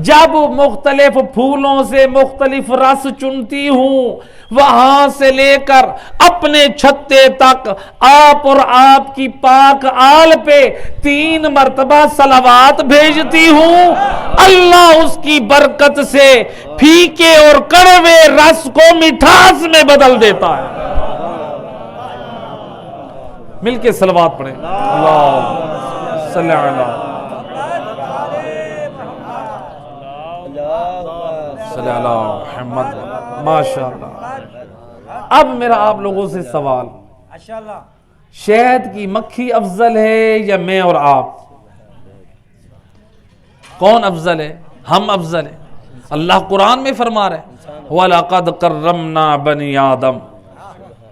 جب مختلف پھولوں سے مختلف رس چنتی ہوں، وہاں سے لے کر اپنے چھتے تک آپ اور آپ کی پاک آل پہ 3 مرتبہ صلوات بھیجتی ہوں، اللہ اس کی برکت سے پھیکے اور کڑوے رس کو مٹھاس میں بدل دیتا ہے۔ مل کے صلوات پڑھیں، اللہ صلی اللہ صلی اللہ محمد، ماشاءاللہ۔ اب میرا آپ لوگوں سے سوال، شہد کی مکھی افضل ہے یا میں اور آپ؟ کون افضل ہے؟ ہم افضل ہیں۔ اللہ قرآن میں فرما رہے ہیں وَلَقَدْ كَرَّمْنَا بَنِي آدم،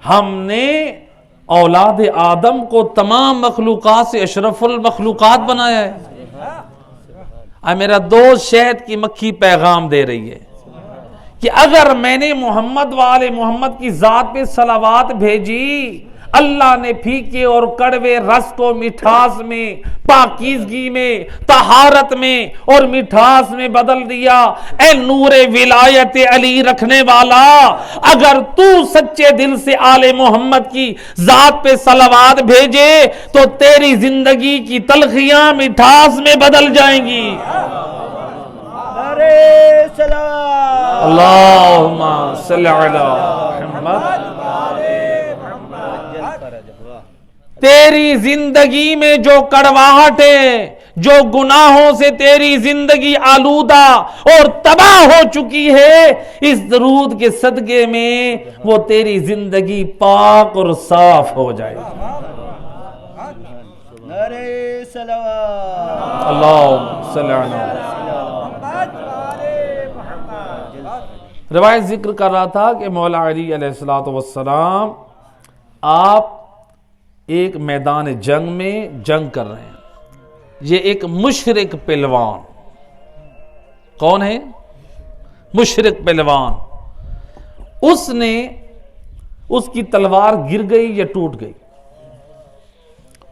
ہم نے اولاد آدم کو تمام مخلوقات سے اشرف المخلوقات بنایا ہے۔ میرا دوست شہد کی مکھی پیغام دے رہی ہے کہ اگر میں نے محمد والے محمد کی ذات پہ صلوات بھیجی، اللہ نے پھیکے اور کڑوے رس کو مٹھاس میں، پاکیزگی میں، طہارت میں اور مٹھاس میں بدل دیا۔ اے نور ولایت علی رکھنے والا، اگر تو سچے دل سے آل محمد کی ذات پہ صلوات بھیجے تو تیری زندگی کی تلخیاں مٹھاس میں بدل جائیں گی۔ اللہم صلی علی محمد۔ تیری زندگی میں جو کڑواہٹ ہے، جو گناہوں سے تیری زندگی آلودہ اور تباہ ہو چکی ہے، اس درود کے صدقے میں وہ تیری زندگی پاک اور صاف ہو جائے گی۔ اللہم صلی علی محمد۔ روایت ذکر کر رہا تھا کہ مولا علی علیہ السلام آپ ایک میدان جنگ میں جنگ کر رہے ہیں۔ یہ ایک مشرک پہلوان، کون ہے؟ مشرک پہلوان، اس کی تلوار گر گئی یا ٹوٹ گئی۔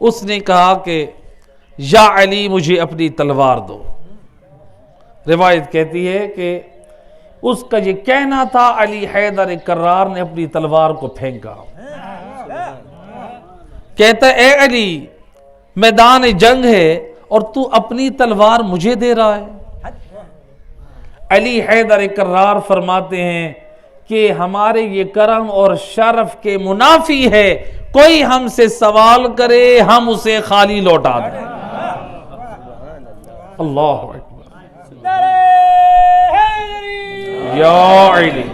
اس نے کہا کہ یا علی مجھے اپنی تلوار دو۔ روایت کہتی ہے کہ اس کا یہ کہنا تھا، علی حیدر کرار نے اپنی تلوار کو پھینکا، کہتا اے علی میدان جنگ ہے اور تو اپنی تلوار مجھے دے رہا ہے۔ علی حیدر کرار فرماتے ہیں کہ ہمارے یہ کرم اور شرف کے منافی ہے، کوئی ہم سے سوال کرے ہم اسے خالی لوٹا دیں۔ اللہ اکبر، یا علی،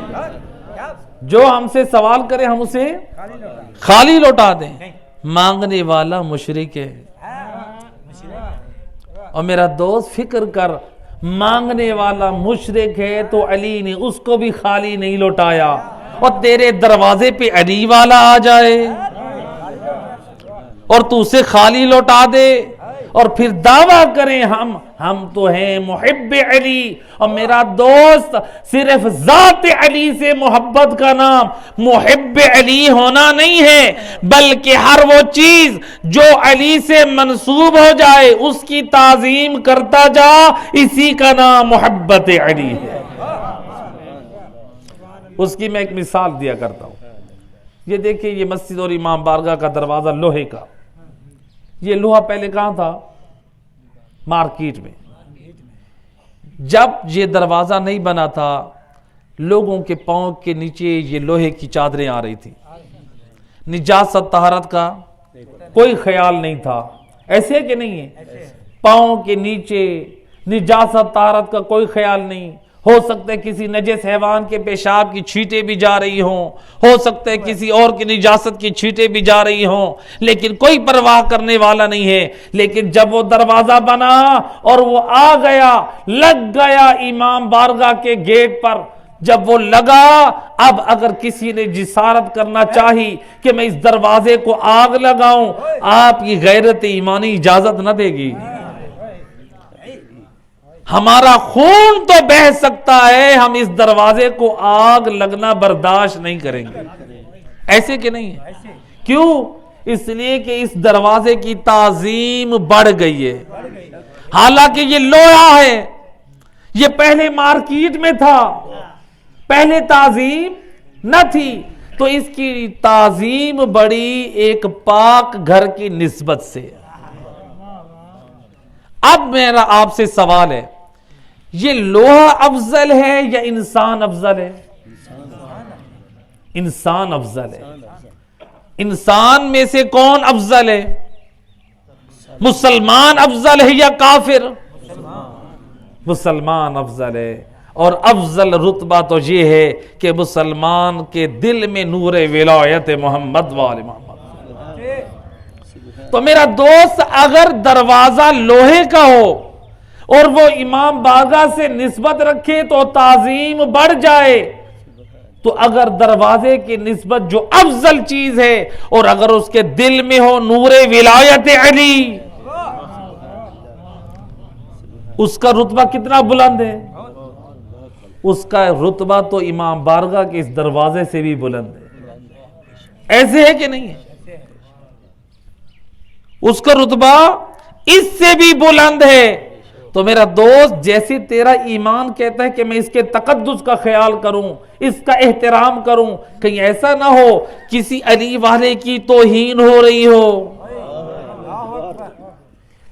جو ہم سے سوال کرے ہم اسے خالی لوٹا دیں۔ مانگنے والا مشرک ہے، اور میرا دوست فکر کر، مانگنے والا مشرک ہے تو علی نے اس کو بھی خالی نہیں لوٹایا، اور تیرے دروازے پہ علی والا آ جائے اور تو اسے خالی لوٹا دے، اور پھر دعویٰ کریں ہم تو ہیں محب علی۔ اور میرا دوست، صرف ذات علی سے محبت کا نام محب علی ہونا نہیں ہے، بلکہ ہر وہ چیز جو علی سے منسوب ہو جائے اس کی تعظیم کرتا جا، اسی کا نام محبت علی ہے۔ اس کی میں ایک مثال دیا کرتا ہوں۔ یہ دیکھیں، یہ مسجد اور امام بارگاہ کا دروازہ لوہے کا، یہ لوہا پہلے کہاں تھا؟ مارکیٹ میں۔ جب یہ دروازہ نہیں بنا تھا، لوگوں کے پاؤں کے نیچے یہ لوہے کی چادریں آ رہی تھی، نجاست طہارت کا کوئی خیال نہیں تھا، ایسے کہ نہیں ہے؟ پاؤں کے نیچے نجاست طہارت کا کوئی خیال نہیں۔ ہو سکتا ہے کسی نجس حیوان کے پیشاب کی چھینٹیں بھی جا رہی ہوں، ہو سکتا ہے کسی اور کی نجاست کی چھینٹیں بھی جا رہی ہوں، لیکن کوئی پرواہ کرنے والا نہیں ہے۔ لیکن جب وہ دروازہ بنا اور وہ آ گیا، لگ گیا امام بارگاہ کے گیٹ پر، جب وہ لگا، اب اگر کسی نے جسارت کرنا چاہی کہ میں اس دروازے کو آگ لگاؤں، آپ کی غیرت ایمانی اجازت نہ دے گی۔ ہمارا خون تو بہہ سکتا ہے، ہم اس دروازے کو آگ لگنا برداشت نہیں کریں گے، ایسے کہ نہیں ہے؟ کیوں؟ اس لیے کہ اس دروازے کی تعظیم بڑھ گئی ہے. حالانکہ یہ لوہا ہے، یہ پہلے مارکیٹ میں تھا، پہلے تعظیم نہ تھی، تو اس کی تعظیم بڑی ایک پاک گھر کی نسبت سے. اب میرا آپ سے سوال ہے، یہ لوہا افضل ہے یا انسان افضل ہے؟ انسان افضل ہے. انسان میں سے کون افضل ہے؟ مسلمان افضل ہے یا کافر؟ مسلمان افضل ہے. اور افضل رتبہ تو یہ ہے کہ مسلمان کے دل میں نور ولایت محمد وال محمد. تو میرا دوست، اگر دروازہ لوہے کا ہو اور وہ امام بارگاہ سے نسبت رکھے تو تعظیم بڑھ جائے، تو اگر دروازے کی نسبت جو افضل چیز ہے اور اگر اس کے دل میں ہو نور ولایت علی، اس کا رتبہ کتنا بلند ہے؟ اس کا رتبہ تو امام بارگاہ کے اس دروازے سے بھی بلند ہے. ایسے ہے کہ نہیں ہے؟ اس کا رتبہ اس سے بھی بلند ہے. تو میرا دوست، جیسے تیرا ایمان کہتا ہے کہ میں اس کے تقدس کا خیال کروں، اس کا احترام کروں، کہیں ایسا نہ ہو کسی علی والے کی توہین ہو رہی ہو،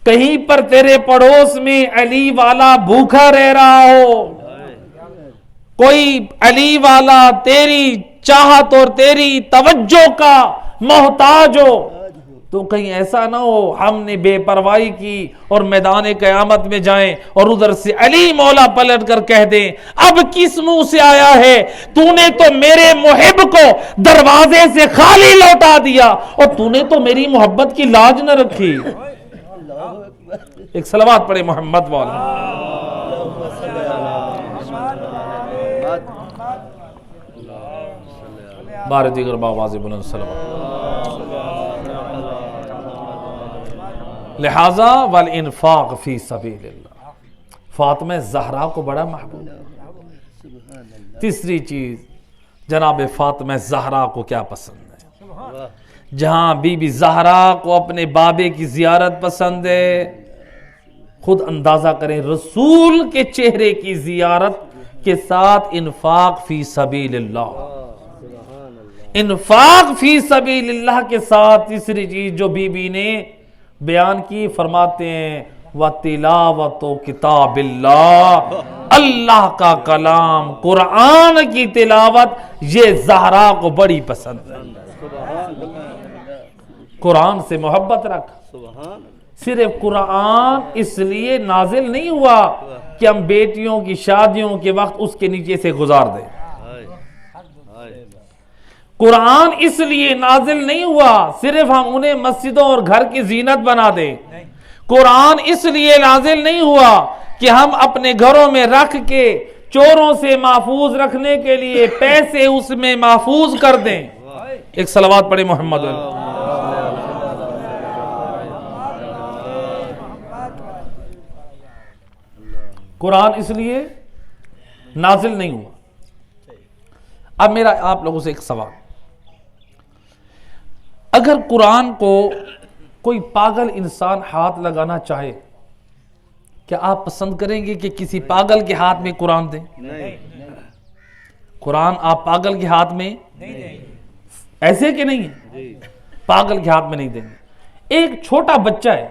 کہیں پر تیرے پڑوس میں علی والا بھوکا رہ رہا ہو، کوئی علی والا تیری چاہت اور تیری توجہ کا محتاج ہو، تو کہیں ایسا نہ ہو ہم نے بے پرواہی کی اور میدان قیامت میں جائیں اور ادھر سے علی مولا پلٹ کر کہہ دیں اب کس منہ سے آیا ہے، تو نے تو میرے محب کو دروازے سے خالی لوٹا دیا اور تو نے تو میری محبت کی لاج نہ رکھی. ایک صلوات پڑھے محمد والا. بار دیگر باواز بلند صلوات. لہذا والانفاق فی سبیل اللہ، فاطمہ زہرا کو بڑا محبوب. تیسری چیز، جناب فاطمہ زہرا کو کیا پسند ہے؟ جہاں بی بی زہرا کو اپنے بابے کی زیارت پسند ہے، خود اندازہ کریں رسول کے چہرے کی زیارت کے ساتھ انفاق فی سبیل اللہ. انفاق فی سبیل اللہ کے ساتھ تیسری چیز جو بی بی نے بیان کی، فرماتے ہیں وَتِلَاوَةُ کتاب اللہ، اللہ کا کلام قرآن کی تلاوت یہ زہرا کو بڑی پسند ہے. قرآن سے محبت رکھ. صرف قرآن اس لیے نازل نہیں ہوا کہ ہم بیٹیوں کی شادیوں کے وقت اس کے نیچے سے گزار دیں. قرآن اس لیے نازل نہیں ہوا صرف ہم انہیں مسجدوں اور گھر کی زینت بنا دیں. قرآن اس لیے نازل نہیں ہوا کہ ہم اپنے گھروں میں رکھ کے چوروں سے محفوظ رکھنے کے لیے پیسے اس میں محفوظ کر دیں. ایک صلوات پڑھے محمد. قرآن اس لیے نازل نہیں ہوا. اب میرا آپ لوگوں سے ایک سوال، اگر قرآن کو کوئی پاگل انسان ہاتھ لگانا چاہے، کیا آپ پسند کریں گے کہ کسی پاگل کے ہاتھ میں قرآن دیں؟ قرآن آپ پاگل کے ہاتھ میں ایسے کہ نہیں ہے، پاگل کے ہاتھ میں نہیں دیں گے. ایک چھوٹا بچہ ہے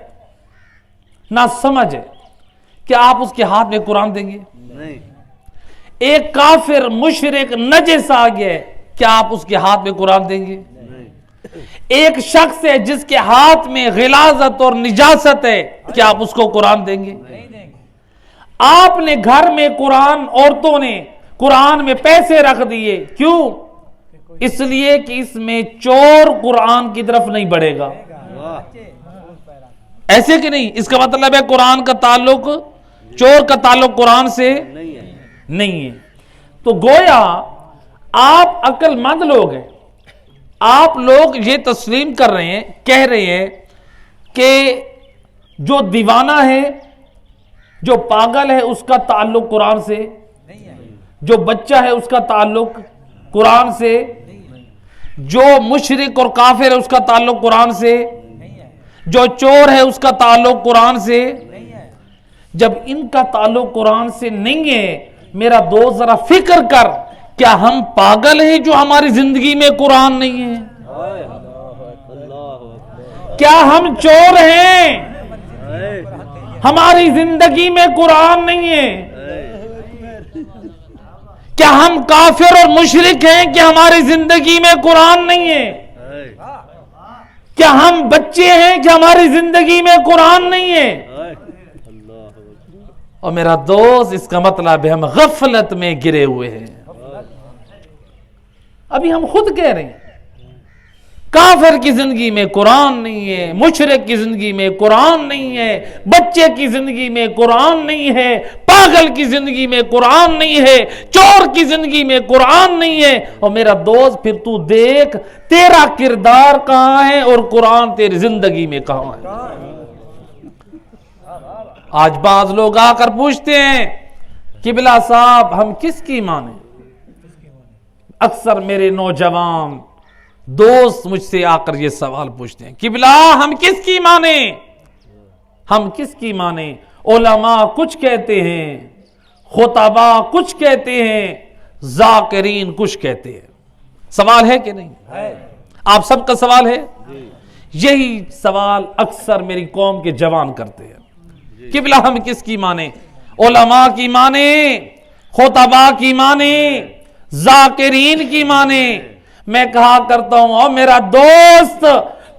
نہ سمجھ ہے، کیا آپ اس کے ہاتھ میں قرآن دیں گے؟ ایک کافر مشرک نجس آ گیا ہے، کیا آپ اس کے ہاتھ میں قرآن دیں گے؟ ایک شخص ہے جس کے ہاتھ میں غلاظت اور نجاست ہے، کیا آپ اس کو قرآن دیں گے؟ آپ نے گھر میں قرآن، عورتوں نے قرآن میں پیسے رکھ دیے، کیوں؟ اس لیے کہ اس میں چور قرآن کی طرف نہیں بڑھے گا. ایسے کہ نہیں؟ اس کا مطلب ہے قرآن کا تعلق، چور کا تعلق قرآن سے نہیں ہے. تو گویا آپ عقل مند لوگ ہیں، آپ لوگ یہ تسلیم کر رہے ہیں، کہہ رہے ہیں کہ جو دیوانہ ہے، جو پاگل ہے، اس کا تعلق قرآن سے، جو بچہ ہے اس کا تعلق قرآن سے، جو مشرک اور کافر ہے اس کا تعلق قرآن سے، جو چور ہے اس کا تعلق قرآن سے. جب ان کا تعلق قرآن سے نہیں ہے، میرا دوست ذرا فکر کر، کیا ہم پاگل ہیں جو ہماری زندگی میں قرآن نہیں ہے؟ کیا ہم چور ہیں ہماری زندگی میں قرآن نہیں ہے؟ کیا ہم کافر اور مشرک ہیں کہ ہماری زندگی میں قرآن نہیں ہے؟ کیا ہم بچے ہیں کہ ہماری زندگی میں قرآن نہیں ہے؟ اور میرا دوست اس کا مطلب ہے ہم غفلت میں گرے ہوئے ہیں. ابھی ہم خود کہہ رہے ہیں کافر کی زندگی میں قرآن نہیں ہے، مشرک کی زندگی میں قرآن نہیں ہے، بچے کی زندگی میں قرآن نہیں ہے، پاگل کی زندگی میں قرآن نہیں ہے، چور کی زندگی میں قرآن نہیں ہے. اور میرا دوست پھر تو دیکھ تیرا کردار کہاں ہے اور قرآن تیری زندگی میں کہاں ہے. آج بعض لوگ آ کر پوچھتے ہیں قبلہ صاحب ہم کس کی مانیں؟ اکثر میرے نوجوان دوست مجھ سے آ کر یہ سوال پوچھتے ہیں قبلہ ہم کس کی مانیں؟ ہم کس کی مانیں؟ علماء کچھ کہتے ہیں، خطباء کچھ کہتے ہیں، ذاکرین کچھ کہتے ہیں. سوال ہے کہ نہیں؟ آپ سب کا سوال ہے. یہی سوال اکثر میری قوم کے جوان کرتے ہیں. قبلہ ہم کس کی مانیں؟ علماء کی مانیں، خطباء کی مانیں، ذاکرین کی مانیں. میں کہا کرتا ہوں اور میرا دوست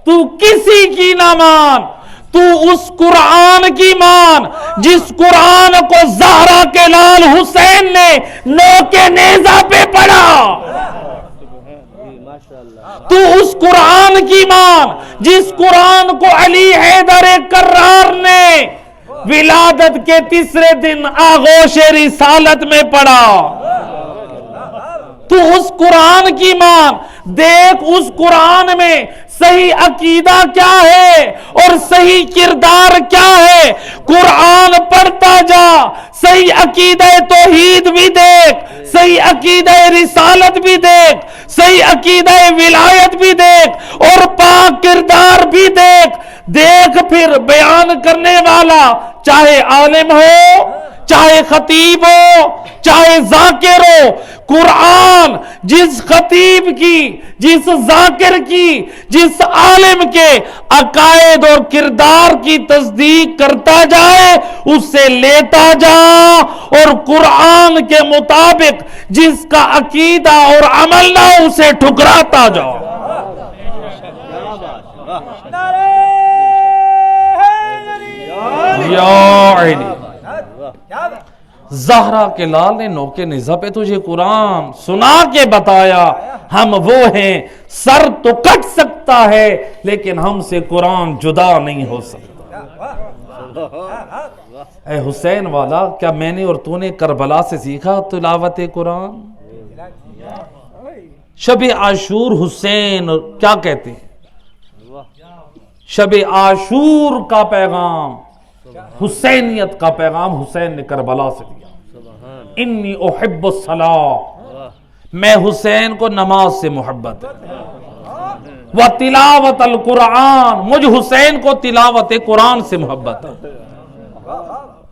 تو کسی کی نہ مان، تو اس قرآن کی مان جس قرآن کو زہرا کے لال حسین نے نوک نیزہ پہ پڑھا. تو اس قرآن کی مان جس قرآن کو علی حیدر کرار نے ولادت کے تیسرے دن آغوش رسالت میں پڑھا. تو اس قرآن کی مان، دیکھ اس قرآن میں صحیح عقیدہ کیا ہے اور صحیح کردار کیا ہے. قرآن پڑھتا جا، صحیح عقیدہ توحید بھی دیکھ، صحیح عقیدہ رسالت بھی دیکھ، صحیح عقیدہ ولایت بھی دیکھ اور پاک کردار بھی دیکھ. دیکھ پھر بیان کرنے والا چاہے عالم ہو، چاہے خطیب ہو، چاہے ذاکر ہو، قرآن جس خطیب کی، جس ذاکر کی، جس عالم کے عقائد اور کردار کی تصدیق کرتا جائے اسے لیتا جا اور قرآن کے مطابق جس کا عقیدہ اور عمل نہ اسے ٹھکراتا جاؤ. یا علی زہرا کے لال نے نوکے نیزہ پہ تجھے قرآن سنا کے بتایا. ہم وہ ہیں سر تو کٹ سکتا ہے لیکن ہم سے قرآن جدا نہیں ہو سکتا. اے حسین والا، کیا میں نے اور تو نے کربلا سے سیکھا تلاوت قرآن؟ شب عاشور حسین کیا کہتے ہیں؟ شب عاشور کا پیغام، حسینیت کا پیغام حسین نے کربلا سے دیا. انی احب الصلاۃ، میں حسین کو نماز سے محبت ہے. و تلاوت القرآن، مجھ حسین کو تلاوت قرآن سے محبت ہے.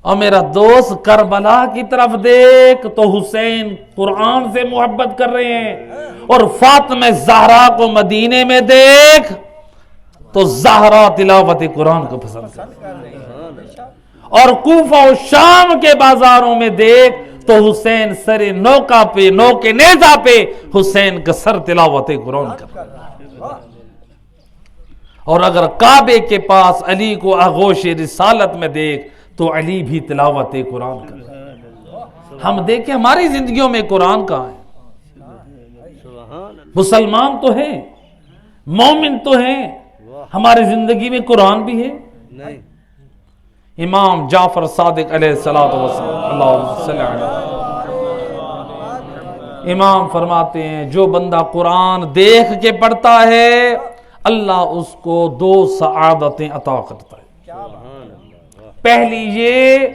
اور میرا دوست کربلا کی طرف دیکھ تو حسین قرآن سے محبت کر رہے ہیں، اور فاطمہ زہرا کو مدینے میں دیکھ تو زہرا تلاوت قرآن کو پسند کر رہے ہیں. اور کوفہ و شام کے بازاروں میں دیکھ تو حسین سر نوکا پہ، نوک نیزہ پہ حسین کا سر تلاوت قرآن کر رہا ہے. اور اگر کعبے کے پاس علی کو آغوش رسالت میں دیکھ تو علی بھی تلاوت قرآن کر رہا ہے. ہم دیکھیں ہماری زندگیوں میں قرآن کہاں ہے؟ مسلمان تو ہیں، مومن تو ہیں، ہماری زندگی میں قرآن بھی ہے نہیں. امام جعفر صادق علیہ الصلوۃ والسلام، اللہم صلی علیہ، امام فرماتے ہیں جو بندہ قرآن دیکھ کے پڑھتا ہے اللہ اس کو 2 سعادتیں عطا کرتا ہے. پہلی یہ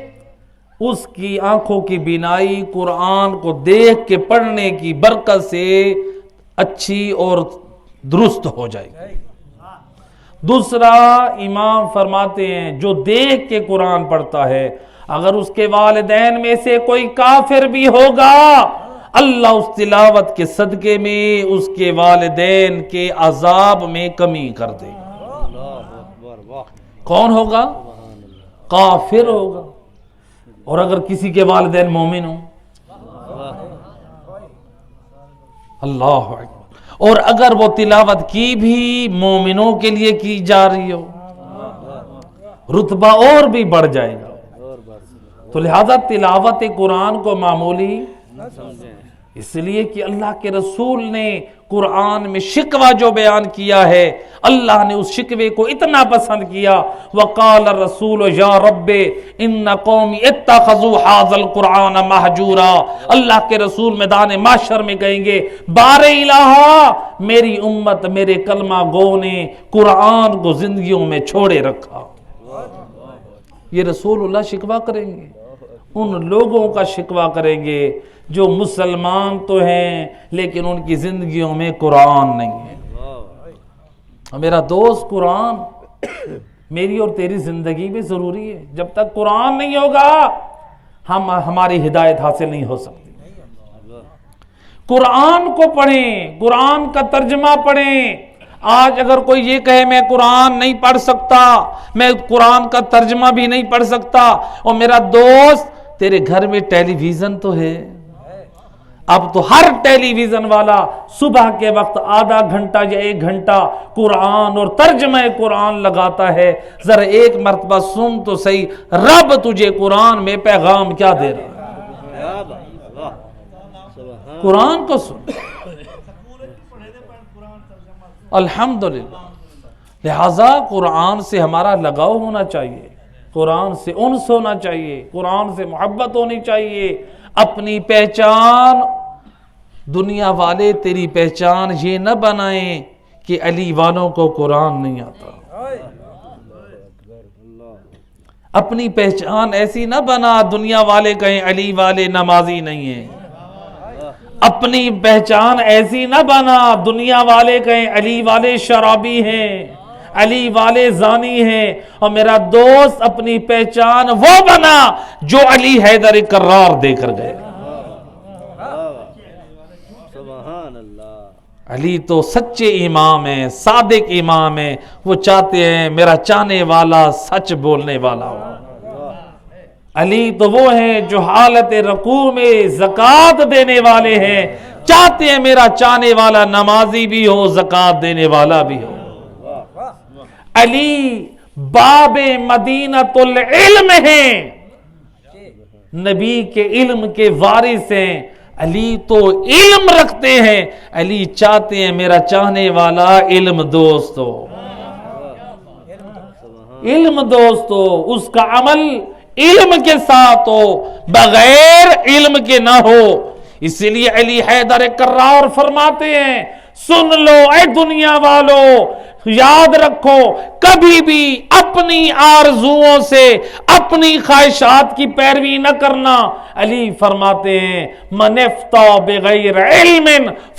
اس کی آنکھوں کی بینائی قرآن کو دیکھ کے پڑھنے کی برکت سے اچھی اور درست ہو جائے گی۔ دوسرا امام فرماتے ہیں جو دیکھ کے قرآن پڑھتا ہے اگر اس کے والدین میں سے کوئی کافر بھی ہوگا اللہ اس تلاوت کے صدقے میں اس کے والدین کے عذاب میں کمی کر دے گا۔ کون ہوگا؟ کافر ہوگا۔ اور اگر کسی کے والدین مومن ہوں، اللہ اکبر، اور اگر وہ تلاوت کی بھی مومنوں کے لیے کی جا رہی ہو رتبہ اور بھی بڑھ جائے گا۔ تو لہذا تلاوت قرآن کو معمولی اس لیے کہ اللہ کے رسول نے قرآن میں شکوہ جو بیان کیا ہے اللہ نے اس شکوے کو اتنا پسند کیا وقال الرسول یا رب ان قومی اتخذوا هذا القرآن مہجورا، اللہ کے رسول میدان محشر میں کہیں گے بار الہ میری امت میرے کلمہ گو نے قرآن کو زندگیوں میں چھوڑے رکھا۔ یہ رسول اللہ شکوہ کریں گے، ان لوگوں کا شکوہ کریں گے جو مسلمان تو ہیں لیکن ان کی زندگیوں میں قرآن نہیں ہے۔ میرا دوست قرآن میری اور تیری زندگی میں ضروری ہے۔ جب تک قرآن نہیں ہوگا ہماری ہدایت حاصل نہیں ہو سکتی۔ قرآن کو پڑھیں، قرآن کا ترجمہ پڑھیں۔ آج اگر کوئی یہ کہے میں قرآن نہیں پڑھ سکتا، میں قرآن کا ترجمہ بھی نہیں پڑھ سکتا، اور میرا دوست تیرے گھر میں ٹیلی ویژن تو ہے، اب تو ہر ٹیلی ویژن والا صبح کے وقت آدھا گھنٹہ یا 1 گھنٹہ قرآن اور ترجمہ قرآن لگاتا ہے۔ ذرا ایک مرتبہ سن تو صحیح رب تجھے قرآن میں پیغام کیا دے رہا ہے، قرآن کو سن۔ الحمدللہ، لہذا قرآن سے ہمارا لگاؤ ہونا چاہیے، قرآن سے انس ہونا چاہیے، قرآن سے محبت ہونی چاہیے۔ اپنی پہچان دنیا والے تیری پہچان یہ نہ بنائیں کہ علی والوں کو قرآن نہیں آتا، اپنی پہچان ایسی نہ بنا دنیا والے کہیں علی والے نمازی نہیں ہیں، اپنی پہچان ایسی نہ بنا دنیا والے کہیں علی والے شرابی ہیں، علی والے زانی ہیں، اور میرا دوست اپنی پہچان وہ بنا جو علی حیدر کرار دے کر گئے۔ علی تو سچے امام ہیں، صادق امام ہیں، وہ چاہتے ہیں میرا چاہنے والا سچ بولنے والا ہو۔ علی تو وہ ہیں جو حالت رکوع میں زکوٰۃ دینے والے ہیں، چاہتے ہیں میرا چاہنے والا نمازی بھی ہو زکوٰۃ دینے والا بھی ہو۔ علی باب مدینۃ العلم ہیں، نبی کے علم کے وارث ہیں، علی تو علم رکھتے ہیں، علی چاہتے ہیں میرا چاہنے والا علم دوست ہو، علم دوست ہو، اس کا عمل علم کے ساتھ ہو، بغیر علم کے نہ ہو۔ اس لیے علی حیدر کرار فرماتے ہیں سن لو اے دنیا والو، یاد رکھو کبھی بھی اپنی آرزوؤں سے اپنی خواہشات کی پیروی نہ کرنا۔ علی فرماتے ہیں من افتى بغیر علم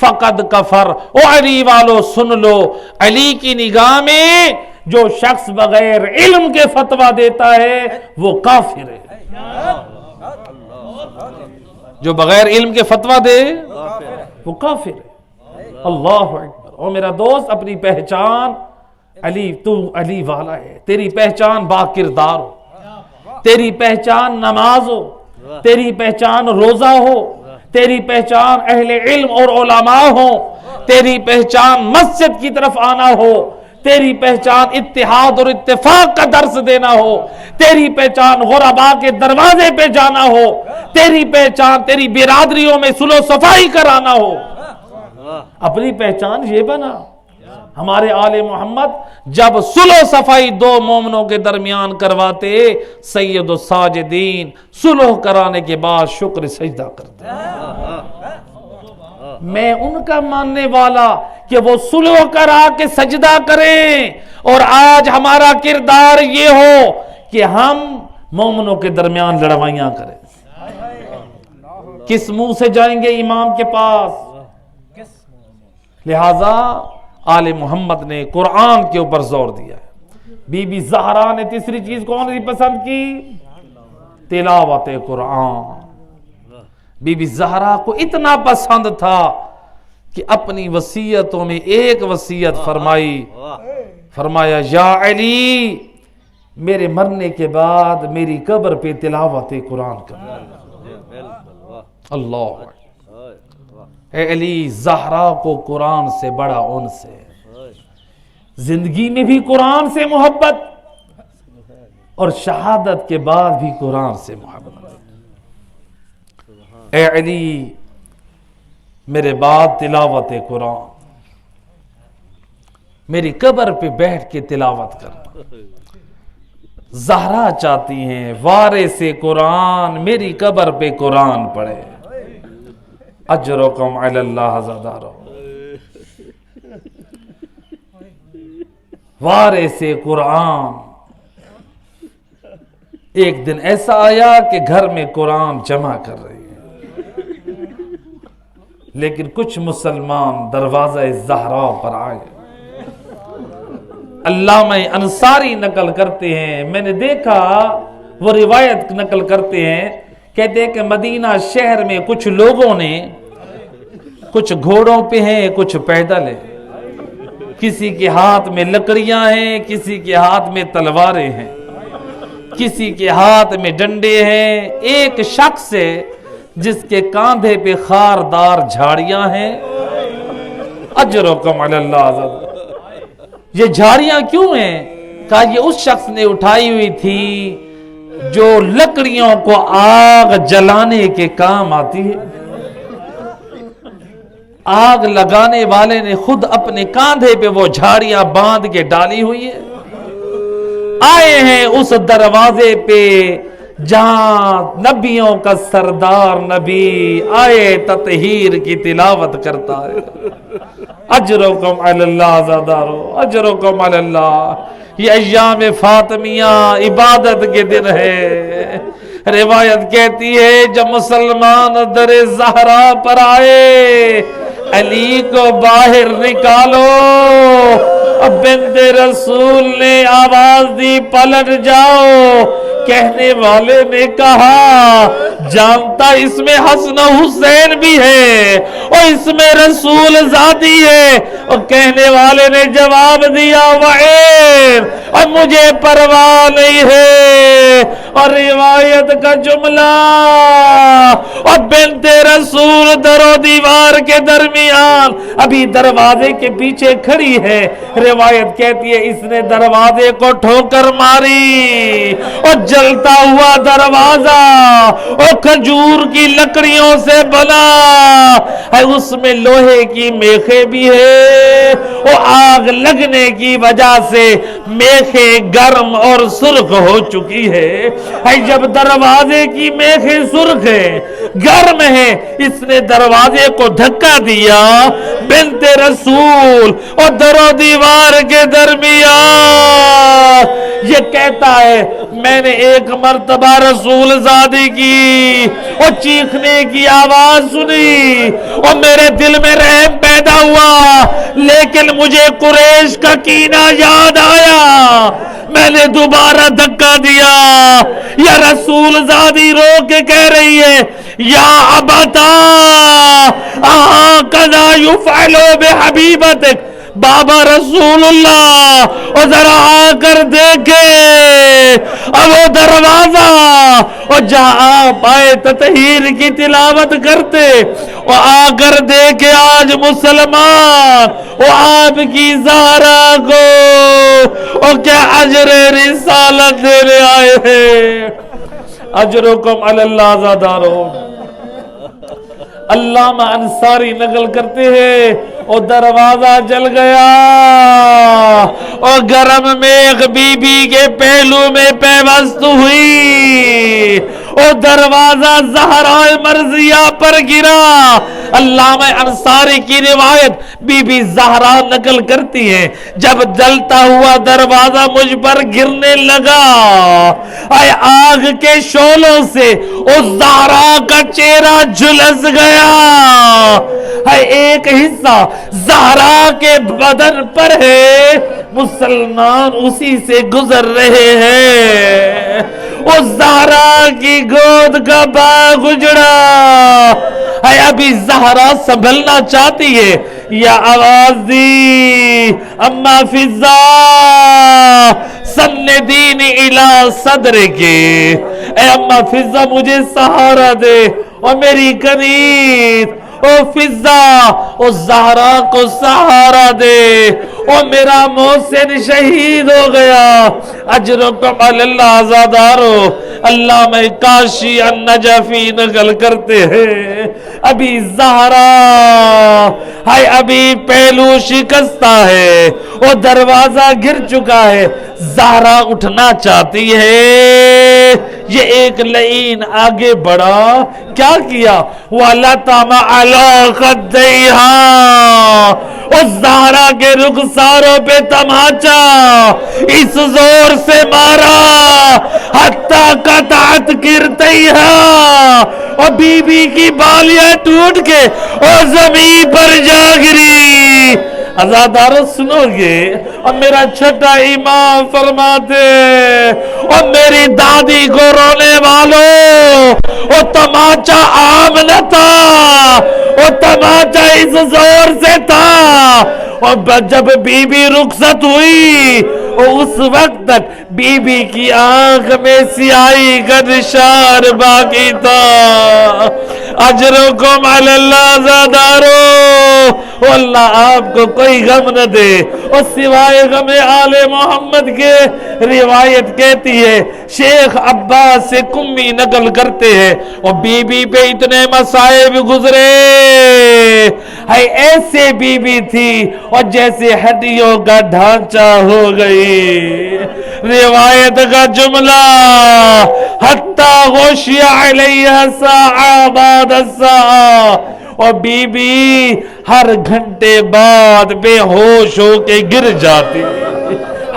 فقد کفر۔ او علی والو سن لو، علی کی نگاہ میں جو شخص بغیر علم کے فتویٰ دیتا ہے وہ کافر ہے، جو بغیر علم کے فتویٰ دے وہ کافر ہے۔ اللہ اکبر۔ اور میرا دوست اپنی پہچان علی، تو علی والا ہے، تیری پہچان با کردار ہو، تیری پہچان نماز ہو، تیری پہچان روزہ ہو، تیری پہچان اہل علم اور علماء ہو، تیری پہچان مسجد کی طرف آنا ہو، تیری پہچان اتحاد اور اتفاق کا درس دینا ہو، تیری پہچان غرباء کے دروازے پہ جانا ہو، تیری پہچان تیری برادریوں میں صلح و صفائی کرانا ہو۔ اپنی پہچان یہ بنا۔ ہمارے آل محمد جب صلح و صفائی 2 مومنوں کے درمیان کرواتے سید الساجدین صلح کرانے کے بعد شکر سجدہ کرتے۔ میں ان کا ماننے والا کہ وہ صلح کرا کے سجدہ کریں، اور آج ہمارا کردار یہ ہو کہ ہم مومنوں کے درمیان لڑائیاں کریں۔ کس منہ سے جائیں گے امام کے پاس؟ لہذا آل محمد نے قرآن کے اوپر زور دیا ہے۔ بی بی زہرا نے تیسری چیز کون سی پسند کی؟ تلاوت قرآن۔ بی بی زہرا کو اتنا پسند تھا کہ اپنی وصیتوں میں ایک وصیت فرمائی، فرمایا یا علی میرے مرنے کے بعد میری قبر پہ تلاوت قرآن کرنا۔ اللہ اے علی، زہرا کو قرآن سے بڑا انس ہے، زندگی میں بھی قرآن سے محبت اور شہادت کے بعد بھی قرآن سے محبت۔ اے علی میرے بعد تلاوت قرآن، میری قبر پہ بیٹھ کے تلاوت کرنا۔ زہرا چاہتی ہیں وارث قرآن میری قبر پہ قرآن پڑھے۔ اجرکم علی اللہ زادارو، وارث قرآن۔ ایک دن ایسا آیا کہ گھر میں قرآن جمع کر رہی ہے، لیکن کچھ مسلمان دروازہ زہرا پر آئے۔ علامہ انصاری نقل کرتے ہیں، میں نے دیکھا وہ روایت نقل کرتے ہیں، کہتے ہیں کہ مدینہ شہر میں کچھ لوگوں نے، کچھ گھوڑوں پہ ہیں کچھ پیدل ہیں، کسی کے ہاتھ میں لکڑیاں ہیں، کسی کے ہاتھ میں تلواریں ہیں، کسی کے ہاتھ میں ڈنڈے ہیں۔ ایک شخص ہے جس کے کاندھے پہ خاردار جھاڑیاں ہیں۔ اجرکم علی اللہ عزت، یہ جھاڑیاں کیوں ہیں؟ کہا یہ اس شخص نے اٹھائی ہوئی تھی جو لکڑیوں کو آگ جلانے کے کام آتی ہے۔ آگ لگانے والے نے خود اپنے کاندھے پہ وہ جھاڑیاں باندھ کے ڈالی ہوئی ہے۔ آئے ہیں اس دروازے پہ جہاں نبیوں کا سردار نبی آئے تطہیر کی تلاوت کرتا ہے۔ اجرکم علی اللہ زادارو، اجرکم علی اللہ۔ یہ ایام فاطمیہ عبادت کے دن ہے۔ روایت کہتی ہے جب مسلمان در زہرا پر آئے، علی کو باہر نکالو۔ بنت رسول نے آواز دی پلٹ جاؤ۔ کہنے والے نے کہا جانتا اس میں حسن حسین بھی ہے اور اس میں رسول زادی ہے، اور کہنے والے نے جواب دیا وعیر، اور مجھے پرواہ نہیں ہے۔ اور روایت کا جملہ، اور بنت رسول در و دیوار کے درمیان ابھی دروازے کے پیچھے کھڑی ہے۔ روایت کہتی ہے اس نے دروازے کو ٹھوکر ماری اور جلتا ہوا دروازہ اور کھجور کی لکڑیوں سے بنا ہے، اس میں لوہے کی میخیں بھی ہے، اور آگ لگنے کی وجہ سے میخیں گرم اور سرخ ہو چکی ہے۔ جب دروازے کی میخیں سرخ ہیں، گرم ہیں، اس نے دروازے کو دھکا دیا۔ بنت رسول اور در و دیوار کے درمیان یہ کہتا ہے میں نے ایک مرتبہ رسول زادی کی اور چیخنے کی آواز سنی اور میرے دل میں رحم پیدا ہوا، لیکن مجھے قریش کا کینہ یاد آیا، میں نے دوبارہ دھکا دیا۔ یا رسول زادی رو کے کہہ رہی ہے یا ابتا کذا یفعل بحبیبتک، بابا رسول اللہ، اور ذرا آ کر دیکھے اب وہ دروازہ، اور جہاں آپ آئے تطہیر کی تلاوت کرتے، اور آ کر دیکھے آج مسلمان وہ آپ کی زہرا کو اور کیا اجر رسالت دینے آئے ہیں۔ اجرکم علی اللہ زادارو۔ علامہ انصاری نقل کرتے ہیں اور دروازہ جل گیا اور گرم میخ بی بی کے پہلو میں پیوست ہوئی وہ دروازہ زہرا مرضیہ پر گرا۔ علامہ انصاری کی روایت بی بی زہرا نقل کرتی ہے، جب جلتا ہوا دروازہ مجھ پر گرنے لگا، اے آگ کے شعلوں سے اس زہرا کا چہرہ جھلس گیا، اے ایک حصہ زہرا کے بدن پر ہے، مسلمان اسی سے گزر رہے ہیں، اس زہرا کی گود کا باغ اجڑا، اے ابھی زہرا سنبھلنا چاہتی ہے، یا آواز دی اما فضا سندین الى صدر کے، اے اما فضا مجھے سہارا دے اور میری کنیز، او فضا او زہرا کو سہارا دے، او میرا محسن شہید ہو گیا، اجرکم علی اللہ آزادارو۔ علامہ کاشی النجفی نقل کرتے ہیں، ابھی زہرا ہائے ابھی پہلو شکستہ ہے، وہ دروازہ گر چکا ہے، زہرا اٹھنا چاہتی ہے، یہ ایک لعین آگے بڑھا، کیا کیا؟ وَلَطَمَ عَلَىٰ خَدَّيْهَا، اس زہرا کے رخساروں پہ تماچا اس زور سے مارا حتیٰ قطعت کرتیہا، اور بی بی کی بالیاں ٹوٹ کے اور زمین پر جا گری۔ عزادارو سنو گے، اور میرا چھٹا امام فرماتے، اور میری دادی کو رونے والوں، وہ تماچا عام نہ تھا، وہ تماچا اس زور سے تھا، اور جب بی بی رخصت ہوئی، اس وقت تک بی بی کی آنکھ میں سیاہی کا نشان باقی تھا۔ اجرکم علی اللہ زادارو، اللہ آپ کو کوئی غم نہ دے، اور سوائے غم آل محمد کے، روایت کہتی ہے شیخ عباس سے کمی نقل کرتے ہیں، اور بی بی پہ اتنے مصائب گزرے، ہے ایسے بی بی تھی اور جیسے ہڈیوں کا ڈھانچہ ہو گئی، روایت کا جملہ حتیٰ غشی علیہ ساعہ بعد الساعہ، اور بی بی ہر گھنٹے بعد بے ہوش ہو کے گر جاتی،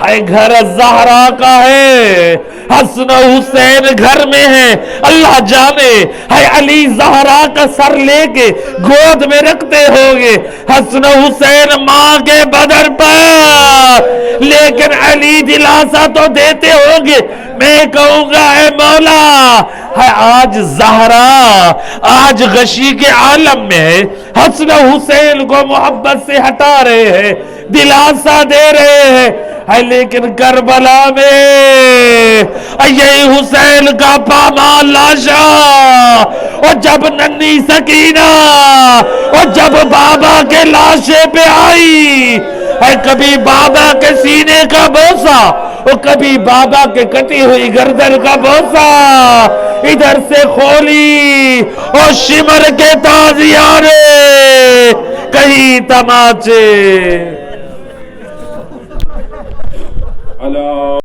ہے گھر زہرا کا ہے، حسن و حسین گھر میں ہے، اللہ جانے ہے علی زہرا کا سر لے کے گود میں رکھتے ہوگے، حسن و حسین ماں کے بدن پر، لیکن علی دلاسا تو دیتے ہوگے، میں کہوں گا اے مولا، ہے آج زہرا آج غشی کے عالم میں ہے، حسن و حسین کو محبت سے ہٹا رہے ہیں، دلاسا دے رہے ہیں، لیکن کربلا میں یہی حسین کا پامال لاشا، اور جب ننھی سکینہ اور جب بابا کے لاشے پہ آئی، کبھی بابا کے سینے کا بوسا اور کبھی بابا کے کٹی ہوئی گردن کا بوسا، ادھر سے کھولی اور شمر کے تازیانے، کہیں تماچے۔